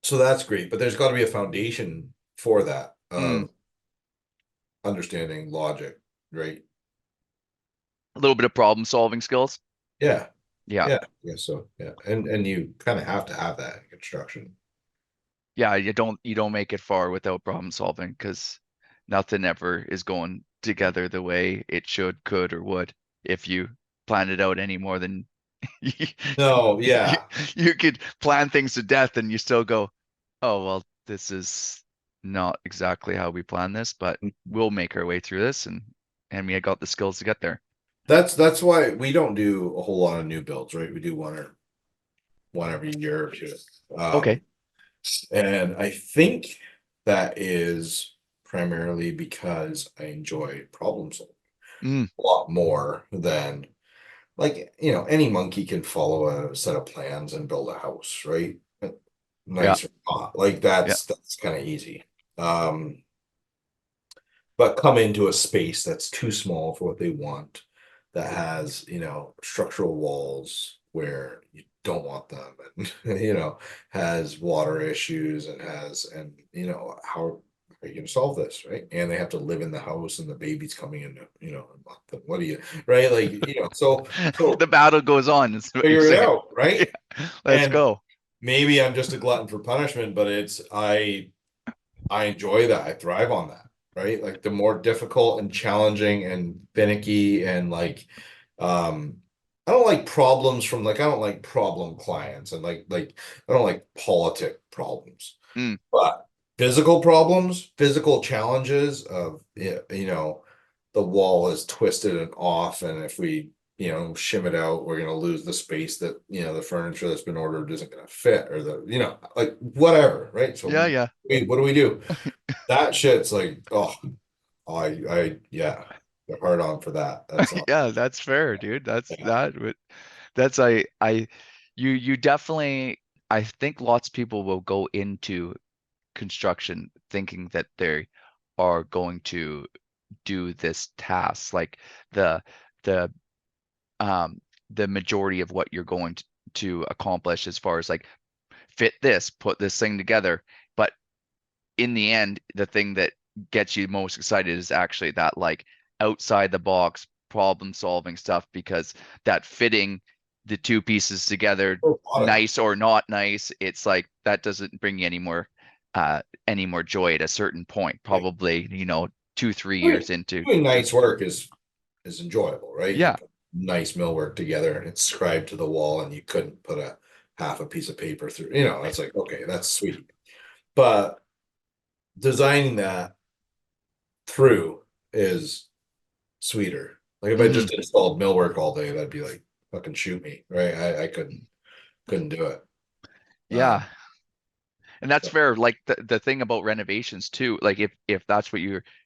so that's great, but there's got to be a foundation for that Mm. of understanding logic, right? A little bit of problem solving skills. Yeah, Yeah. yeah. So yeah, and you kind of have to have that in construction. Yeah. You don't make it far without problem solving because nothing ever is going together the way it should, could, or would if you plan it out any more than you, No, you, yeah. you could plan things to death and you still go, oh, well, this is not exactly how we planned this, but we'll make our way through this and we got the skills to get there. That's why we don't do a whole lot of new builds, right? We do one every year or two. Okay. Um, and I think that is primarily because I enjoy problem solving Mm, a lot more than, like, any monkey can follow a set of plans and build a house, right? yeah. Nice or not. Like Yeah. that's kind of easy. Um, but come into a space that's too small for what they want, that has, structural walls where you don't want them, and has water issues, and how are you gonna solve this, right? And they have to live in the house, and the baby's coming in, a month. And what do you, right? Like, The so battle goes on, is what you're figure it saying. out, right? Yeah. Let's And go. maybe I'm just a glutton for punishment, but I enjoy that. I thrive on that, right? Like the more difficult and challenging and finicky and like, um, I don't like problems from, like, I don't like problem clients, and like I don't like politic problems, Mm, but physical problems, physical challenges of, the wall is twisted and off, and if we, shim it out, we're gonna lose the space that, the furniture that's been ordered isn't gonna fit, or like whatever, right? So yeah, yeah. what do we do? That shit's like, oh, yeah, they're hard on for that. That's Yeah, that's fair, dude. yeah, That's you definitely I think lots of people will go into construction thinking that they are going to do this task like the the um the majority of what you're going to accomplish as far as like fit this, put this thing together. But in the end, the thing that gets you most excited is actually that like outside the box problem solving stuff because that fitting the two pieces together, a lot of nice or not nice, it's like that doesn't bring you any more joy at a certain point, like probably, 2, 3 years doing, into doing to nice work is enjoyable, right? You yeah. put nice millwork together and it's scribed to the wall, and you couldn't put a half a piece of paper through, it's like, okay, that's sweet. But designing that through is sweeter. Like if I Hmm. just installed millwork all day, that'd be like, fucking shoot me, right? I couldn't do it. Um, Yeah. And that's so, fair. Like the thing about renovations too, like if that's what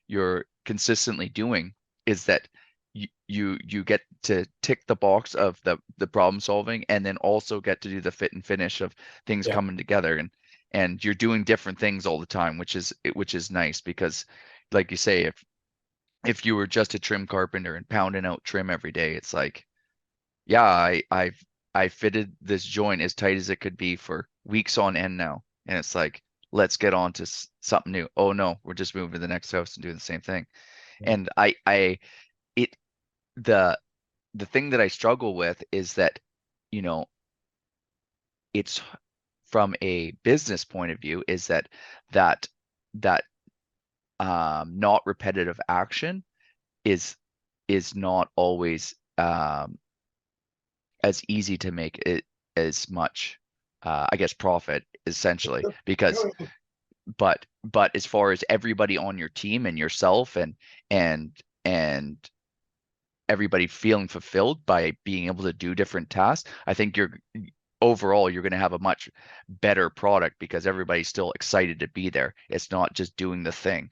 you're consistently doing, is that you get to tick the box of the problem solving and then also get to do the fit and finish of things yeah, coming together and you're doing different things all the time, which is nice because like you say, if you were just a trim carpenter and pounding out trim every day, it's like, yeah, I fitted this joint as tight as it could be for weeks on end now. And it's like, let's get on to something new. Oh no, we're just moving to the next house and doing the same thing. And it, the, the thing that I struggle with is that, you know, it's from a business point of view is that, that, not repetitive action is, is not always, as easy to make it as much I guess profit essentially because but as far as everybody on your team and yourself and and everybody feeling fulfilled by being able to do different tasks, I think overall you're going to have a much better product because everybody's still excited to be there. It's not just doing the thing.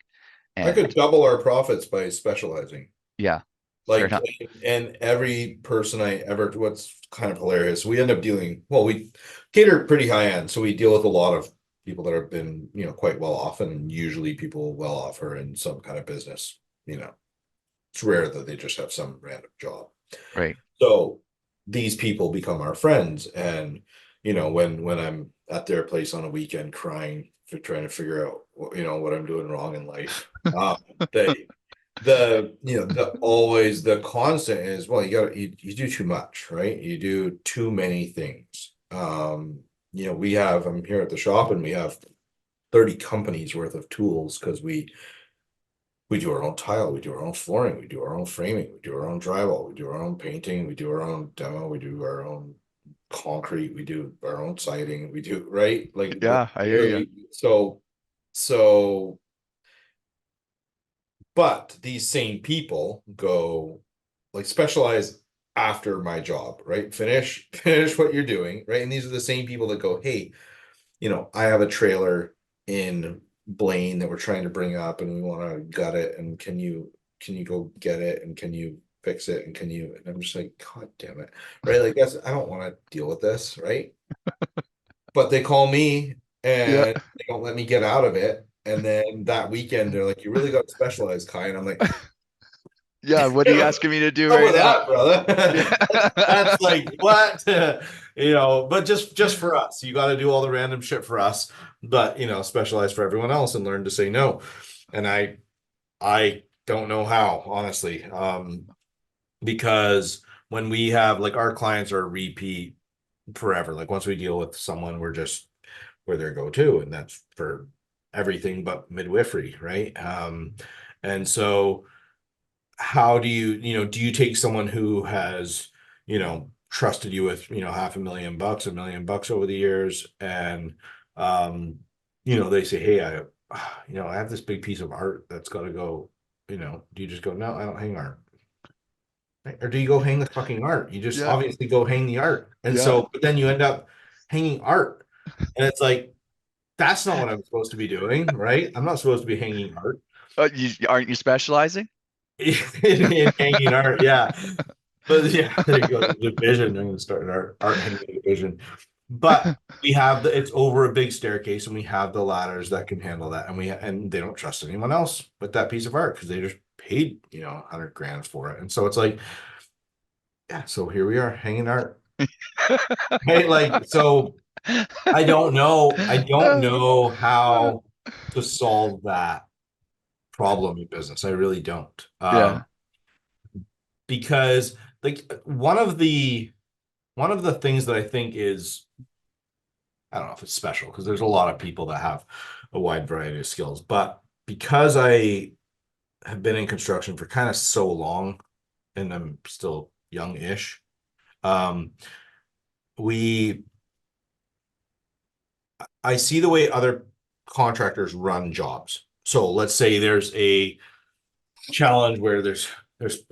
I And could double our profits by specializing. yeah, fair Like, enough. and every person I ever, what's kind of hilarious, we end up dealing, well, we cater pretty high end. So we deal with a lot of people that have been, quite well off, and usually people well off are in some kind of business. It's rare that they just have some random job. Right. So these people become our friends. And, when I'm at their place on a weekend crying for trying to figure out, what I'm doing wrong in life, they, the constant is, well, you do too much, right? You do too many things. I'm here at the shop and we have 30 companies worth of tools because we do our own tile, we do our own flooring, we do our own framing, we do our own drywall, we do our own painting, we do our own demo, we do our own concrete, we do our own siding, we do, right? Like, Yeah, I hear you. literally, so but these same people go like specialize after my job, right? Finish what you're doing, right? And these are the same people that go, hey, I have a trailer in Blaine that we're trying to bring up and we want to gut it. And can you go get it? And can you fix it? And I'm just like, God damn it. Right. Like I don't want to deal with this. Right. But they call me Yeah. and they don't let me get out of it. And then that weekend, they're like, you really got to specialize, Kai. And I'm like, Yeah, what are you asking me to do up right with now? that, brother. That's Yeah. like what but just for us. You got to do all the random shit for us, but specialize for everyone else and learn to say no. And I don't know how, honestly. Because when we have like our clients are repeat forever. Like once we deal with someone, we're their go-to, and that's for everything but midwifery, right? And so how do you take someone who has trusted you with $500,000 $1 million over the years, and they say, hey, I have this big piece of art that's got to go, do you just go, no, I don't hang art? Right? Or do you go hang the fucking art? You just Yeah. obviously go hang the art. And Yeah. so but then you end up hanging art, and it's like, that's not what I'm supposed to be doing, right? I'm not supposed to be hanging art. Aren't you specializing? In hanging art, yeah. But yeah, there you go. The division. I'm going to start an art hanging division. But we have it's over a big staircase, and we have the ladders that can handle that. And they don't trust anyone else with that piece of art because they just paid, 100 grand for it. And so it's like, yeah, so here we are hanging art. Hey, like, so I don't know. I don't know how to solve that problem in business. I really don't. Yeah. Because like one of the things that I think is, I don't know if it's special because there's a lot of people that have a wide variety of skills, but because I have been in construction for kind of so long and I'm still young-ish, um, we I see the way other contractors run jobs. So let's say there's a challenge where there's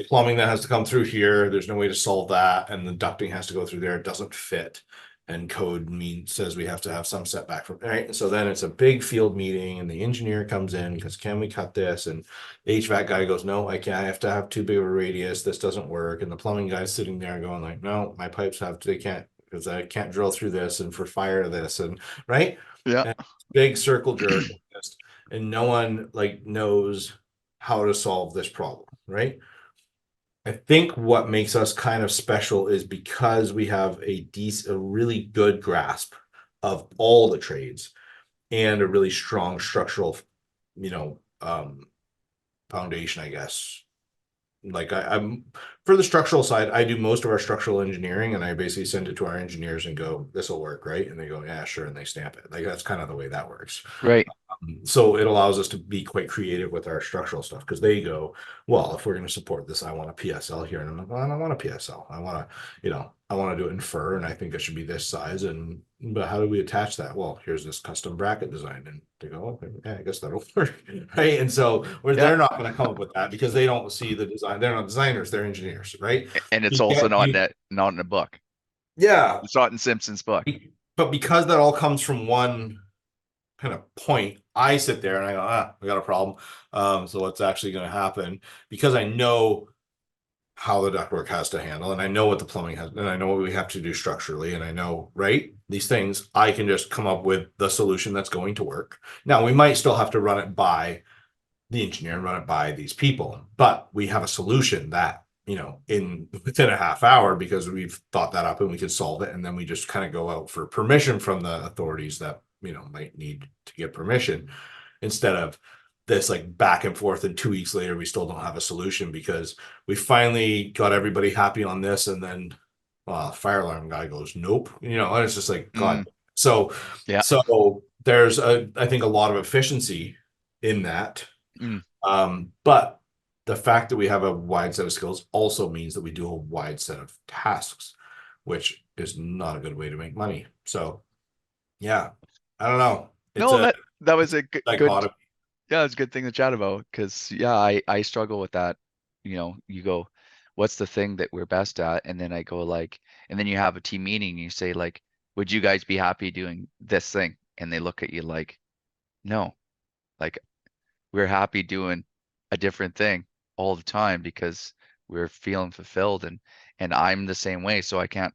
plumbing that has to come through here. There's no way to solve that, and the ducting has to go through there. It doesn't fit, and code says we have to have some setback from right. So then it's a big field meeting, and the engineer comes in because can we cut this? And the HVAC guy goes, no, I can't. I have to have too big of a radius. This doesn't work. And the plumbing guy's sitting there going like, no, my pipes they can't because I can't drill through this, and for fire this, and right. Yeah. And big circle jerk, and no one like knows how to solve this problem, right? I think what makes us kind of special is because we have a really good grasp of all the trades and a really strong structural, you know, um, foundation, I guess. Like I'm for the structural side, I do most of our structural engineering, and I basically send it to our engineers and go, this will work, right? And they go, yeah, sure, and they stamp it. Like that's kind of the way that works. Right. So it allows us to be quite creative with our structural stuff because they go, well, if we're going to support this, I want a PSL here. And I'm like, well, I don't want a PSL. I want to, I want to do it in fir, and I think it should be this size. And but how do we attach that? Well, here's this custom bracket design, and they go, okay, yeah, I guess that'll work, right? And so where Yeah. they're not going to come up with that because they don't see the design. They're not designers; they're engineers, right? And it's You also get not in you, that, not in a book. yeah. It's not in Simpson's book. But because that all comes from one kind of point, I sit there and I go, we got a problem. So what's actually going to happen? Because I know how the ductwork has to handle, and I know what the plumbing has, and I know what we have to do structurally, and I know, right, these things, I can just come up with the solution that's going to work. Now, we might still have to run it by the engineer and run it by these people, but we have a solution that, in within a half hour, because we've thought that up and we can solve it. And then we just kind of go out for permission from the authorities that, might need to get permission, instead of this like back and forth. And 2 weeks later, we still don't have a solution because we finally got everybody happy on this. And then fire alarm guy goes, nope, and it's just like, God. Mm, So, yeah. so there's I think a lot of efficiency in that. Mm. But the fact that we have a wide set of skills also means that we do a wide set of tasks, which is not a good way to make money. So, yeah, I don't know. It's No, a that was a good, dichotomy. yeah, it's a good thing to chat about because yeah, I struggle with that. You go, what's the thing that we're best at? And then I go like, and then you have a team meeting and you say like, would you guys be happy doing this thing? And they look at you like, no, like we're happy doing a different thing all the time because we're feeling fulfilled, and I'm the same way. So I can't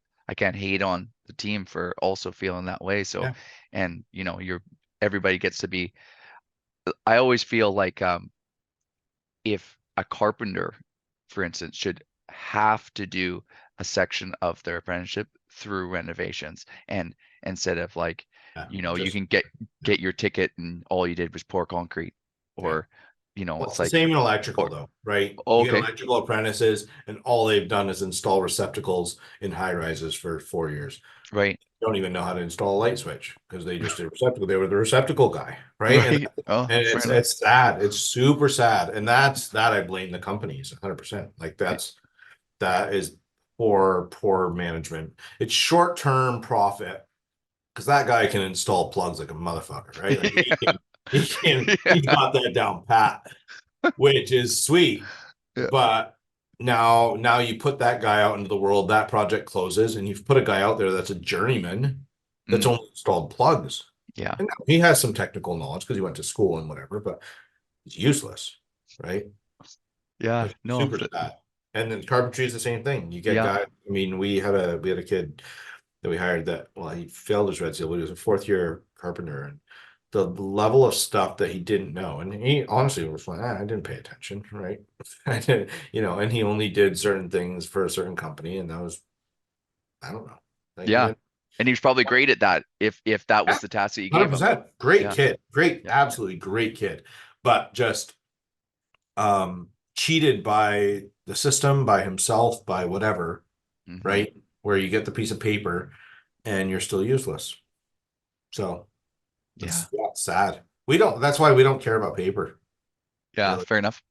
hate on the team for also feeling that way. So, Yeah. and everybody gets to be, I always feel like if a carpenter, for instance, should have to do a section of their apprenticeship through renovations, and instead of like, Yeah. you Just, can get your ticket and all you did was pour concrete, yeah. or Well, it's it's the like, same in electrical or though, right? oh, You get okay, electrical apprentices and all they've done is install receptacles in high rises for 4 years. right, Don't even know how to install a light switch because they just did receptacle. They were the receptacle guy, right? And right. Oh, and fair it's enough. it's sad. It's super sad, and that I blame the companies 100%. Like that is poor management. It's short term profit because that guy can install plugs like a motherfucker, right? Like he's Yeah, got that down pat, which is sweet. yeah, But now you put that guy out into the world, that project closes, and you've put a guy out there that's a journeyman that's mm, only installed plugs. yeah, And he has some technical knowledge because he went to school and whatever, but he's useless, right? yeah. Which is No, super sad. And then carpentry is the same thing. You get yeah, guys. I mean, we had a kid that we hired that, well, he failed his red seal, but he was a fourth year carpenter, and the level of stuff that he didn't know, and he honestly was like, I didn't pay attention, right? I didn't, and he only did certain things for a certain company, and that was, I don't know, like, and yeah. then And he was probably great at that if that was the task that you gave him. 100%, great Yeah, kid, great, yeah. absolutely great kid, but just cheated by the system, by himself, by whatever, Hmm. right? Where you get the piece of paper and you're still useless. So Yeah, that's sad. We don't, that's why we don't care about paper, yeah. really. Fair enough.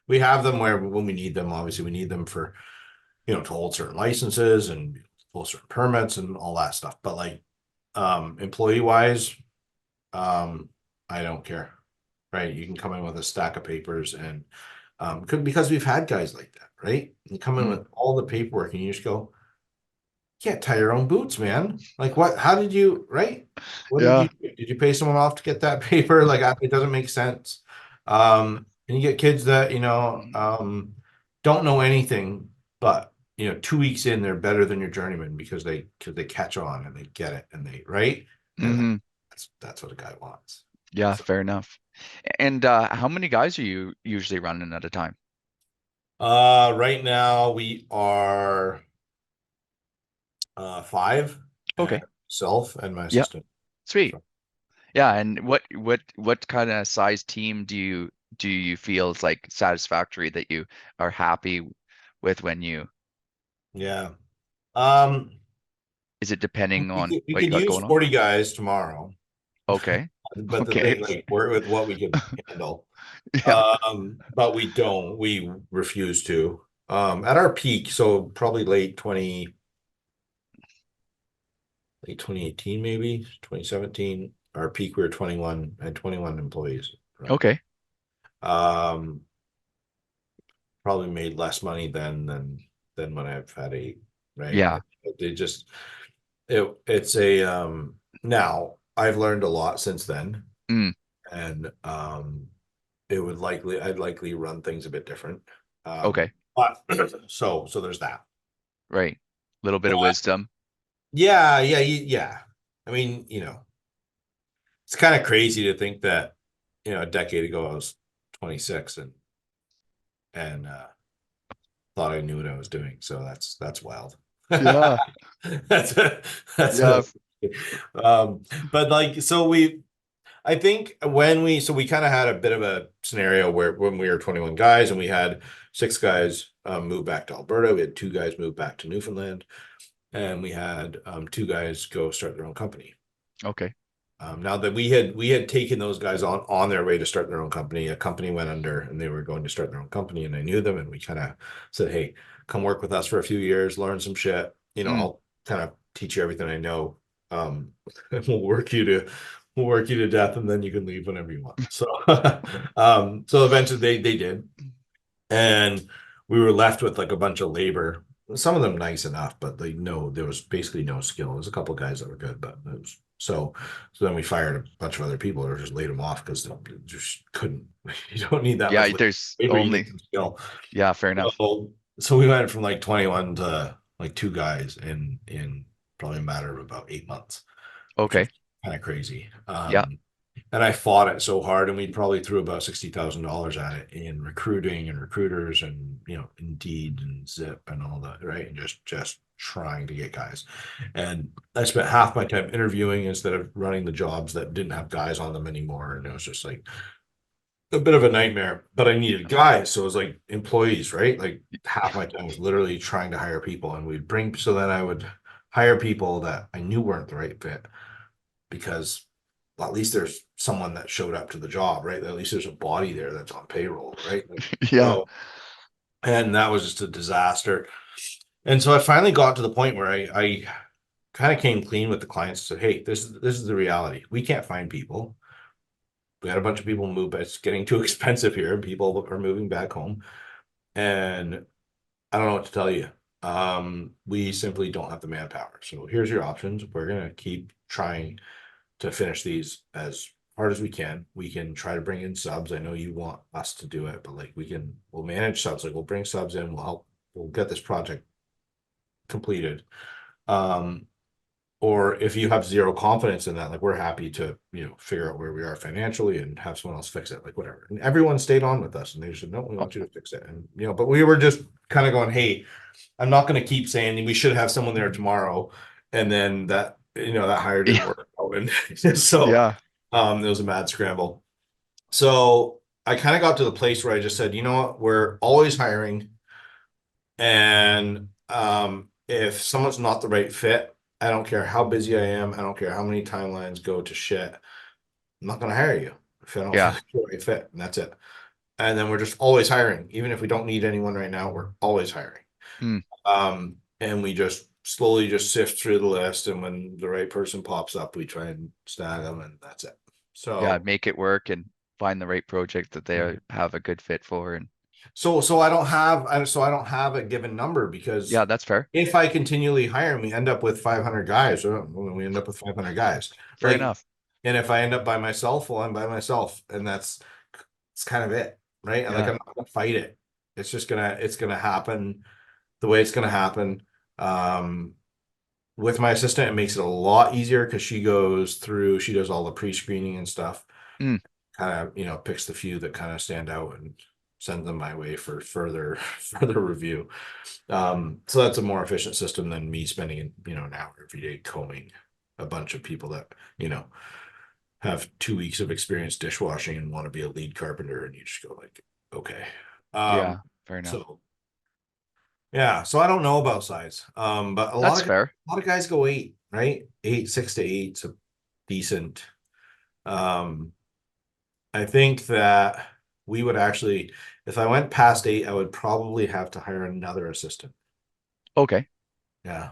We have them where when we need them, obviously we need them for, to hold certain licenses and pull certain permits and all that stuff. But like employee wise, um, I don't care. Right. You can come in with a stack of papers and because we've had guys like that, right? You come in Mm, with all the paperwork and you just go, can't tie your own boots, man. Like what? How did you, right? What did yeah. you do? Did you pay someone off to get that paper? Like it doesn't make sense. And you get kids that, don't know anything, but 2 weeks in, they're better than your journeyman because they catch on and they get it and they, right? And Hmm. that's what a guy wants. Yeah, So fair enough. And how many guys are you usually running at a time? right now we are five, and Okay. myself and my Yeah. assistant. Sweet. So, Yeah, and what kind of size team do you feel is like satisfactory that you are happy with when you, yeah. Um, is it depending we on could, we what you could got use going on? 40 guys tomorrow, Okay. but the Okay. thing, like, we're with what we can handle. Yeah. But we don't. We refuse to. At our peak, so probably late 20. like 2018, maybe 2017. Our peak, we were 21, had 21 employees. Right. Okay. Um, Probably made less money than when I've had eight, right? Yeah. They just it's a now I've learned a lot since then, Mm, and I'd likely run things a bit different. okay. But so there's that. Right. Little bit of But wisdom. yeah. I mean, it's kind of crazy to think that, a decade ago I was 26 and thought I knew what I was doing. So that's wild. Yeah. That's that's Yeah. um but like I think we kind of had a bit of a scenario where when we were 21 guys and we had six guys move back to Alberta, we had two guys move back to Newfoundland, and we had two guys go start their own company. Okay. Now that we had taken those guys on their way to start their own company, a company went under and they were going to start their own company, and I knew them, and we kind of said, "Hey, come work with us for a few years, learn some shit. Mm, I'll kind of teach you everything I know. And we'll work you to death, and then you can leave whenever you want." So, so eventually they did, and we were left with like a bunch of labor. Some of them nice enough, but there was basically no skill. There was a couple of guys that were good, but it was so then we fired a bunch of other people or just laid them off because they just couldn't. You don't need that much yeah. There's labor, you need only, some skill. yeah, fair enough. So we went from like 21 to like two guys in probably a matter of about 8 months, which was Okay. kind of crazy. Yeah. And I fought it so hard, and we probably threw about $60,000 at it in recruiting and recruiters and Indeed and Zip and all that, right? And just trying to get guys. And I spent half my time interviewing instead of running the jobs that didn't have guys on them anymore. And it was just like a bit of a nightmare. But I needed guys, so it was like employees, right? Like half my time was literally trying to hire people, and so then I would hire people that I knew weren't the right fit because, well, at least there's someone that showed up to the job, right? At least there's a body there that's on payroll, right? Like, Yeah. so, and that was just a disaster. And so I finally got to the point where I kind of came clean with the clients and said, "Hey, this is the reality. We can't find people. We had a bunch of people move, but it's getting too expensive here, and people are moving back home. And I don't know what to tell you. We simply don't have the manpower. So here's your options. We're gonna keep trying to finish these as hard as we can. We can try to bring in subs. I know you want us to do it, but like we'll manage subs. Like we'll bring subs in. We'll get this project completed. Um, or if you have zero confidence in that, like we're happy to, figure out where we are financially and have someone else fix it, like whatever." And everyone stayed on with us, and they said, "No, we want you to fix it." And, but we were just kind of going, "Hey, I'm not going to keep saying we should have someone there tomorrow." And then that hire didn't Yeah. work out. And so, Yeah. it was a mad scramble. So I kind of got to the place where I just said, "You know what? We're always hiring. And if someone's not the right fit, I don't care how busy I am. I don't care how many timelines go to shit. I'm not going to hire you if I don't feel Yeah. like you're the right fit." And that's it. And then we're just always hiring. Even if we don't need anyone right now, we're always hiring. Mm, And we just slowly just sift through the list. And when the right person pops up, we try and snag them, and that's it. yeah. So, Make it work and find the right project that they have a good fit for. And so I don't have a given number, because yeah, that's fair. if I continually hire, we end up with 500 guys, or we end up with 500 guys. Fair Like, enough. and if I end up by myself, well, I'm by myself, and it's kind of it, right? And like, Yeah. I'm not gonna fight it. It's gonna happen the way it's gonna happen. Um, with my assistant, it makes it a lot easier because she does all the pre-screening and stuff, Mm, kind of, picks the few that kind of stand out and sends them my way for further further review. So that's a more efficient system than me spending, an hour every day combing a bunch of people that, have 2 weeks of experience dishwashing and want to be a lead carpenter, and you just go like, okay. yeah. Fair enough. So yeah, so I don't know about size. But a That's lot of fair. guys go eight, right? Eight, 6 to 8, so decent. Um, I think that we would actually, if I went past 8, I would probably have to hire another assistant. Okay. Yeah.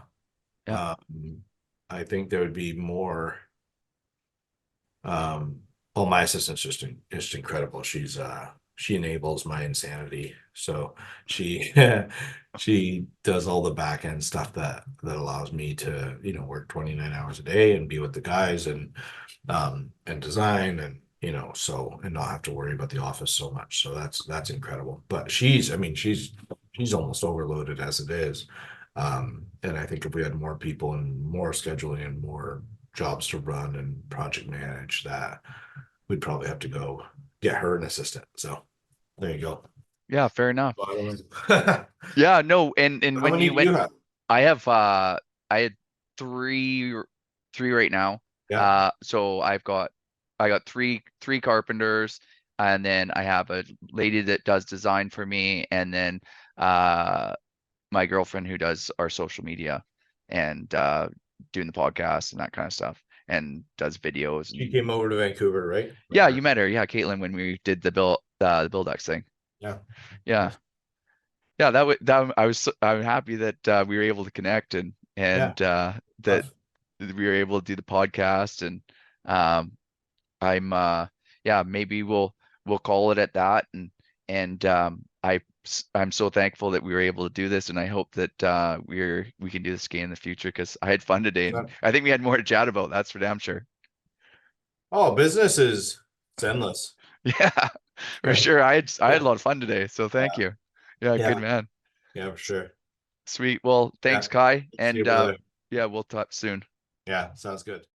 Yeah. Um, I think there would be more. Well, my assistant's just incredible. She enables my insanity. So she she does all the back end stuff that allows me to, work 29 hours a day and be with the guys and design and so and not have to worry about the office so much. So that's incredible. But I mean, she's almost overloaded as it is. And I think if we had more people and more scheduling and more jobs to run and project manage, that we'd probably have to go get her an assistant. So there you go. Yeah, fair enough. Bottom line. Yeah, no, and How when many you do you went, have? I have I had three right now. Yeah. So I got three carpenters, and then I have a lady that does design for me, and then my girlfriend who does our social media and doing the podcast and that kind of stuff and does videos She and came over to Vancouver, right? With yeah, you her. met her. Yeah, Caitlin when we did the Build X thing. Yeah. Yeah. Nice. Yeah, I'm happy that we were able to connect Yeah. and that Tough. we were able to do the podcast and um I'm yeah, maybe we'll call it at that and I'm so thankful that we were able to do this and I hope that we can do this again in the future because I had fun today and Yeah. I think we had more to chat about, that's for damn sure. Oh, business is it's endless. Yeah, for sure. I had a Yeah. lot of fun today, so thank you. Yeah, good Yeah. man. Yeah, for sure. Sweet. Well, Yeah. thanks, Kai, See you, and brother. yeah, we'll talk soon. Yeah, sounds good.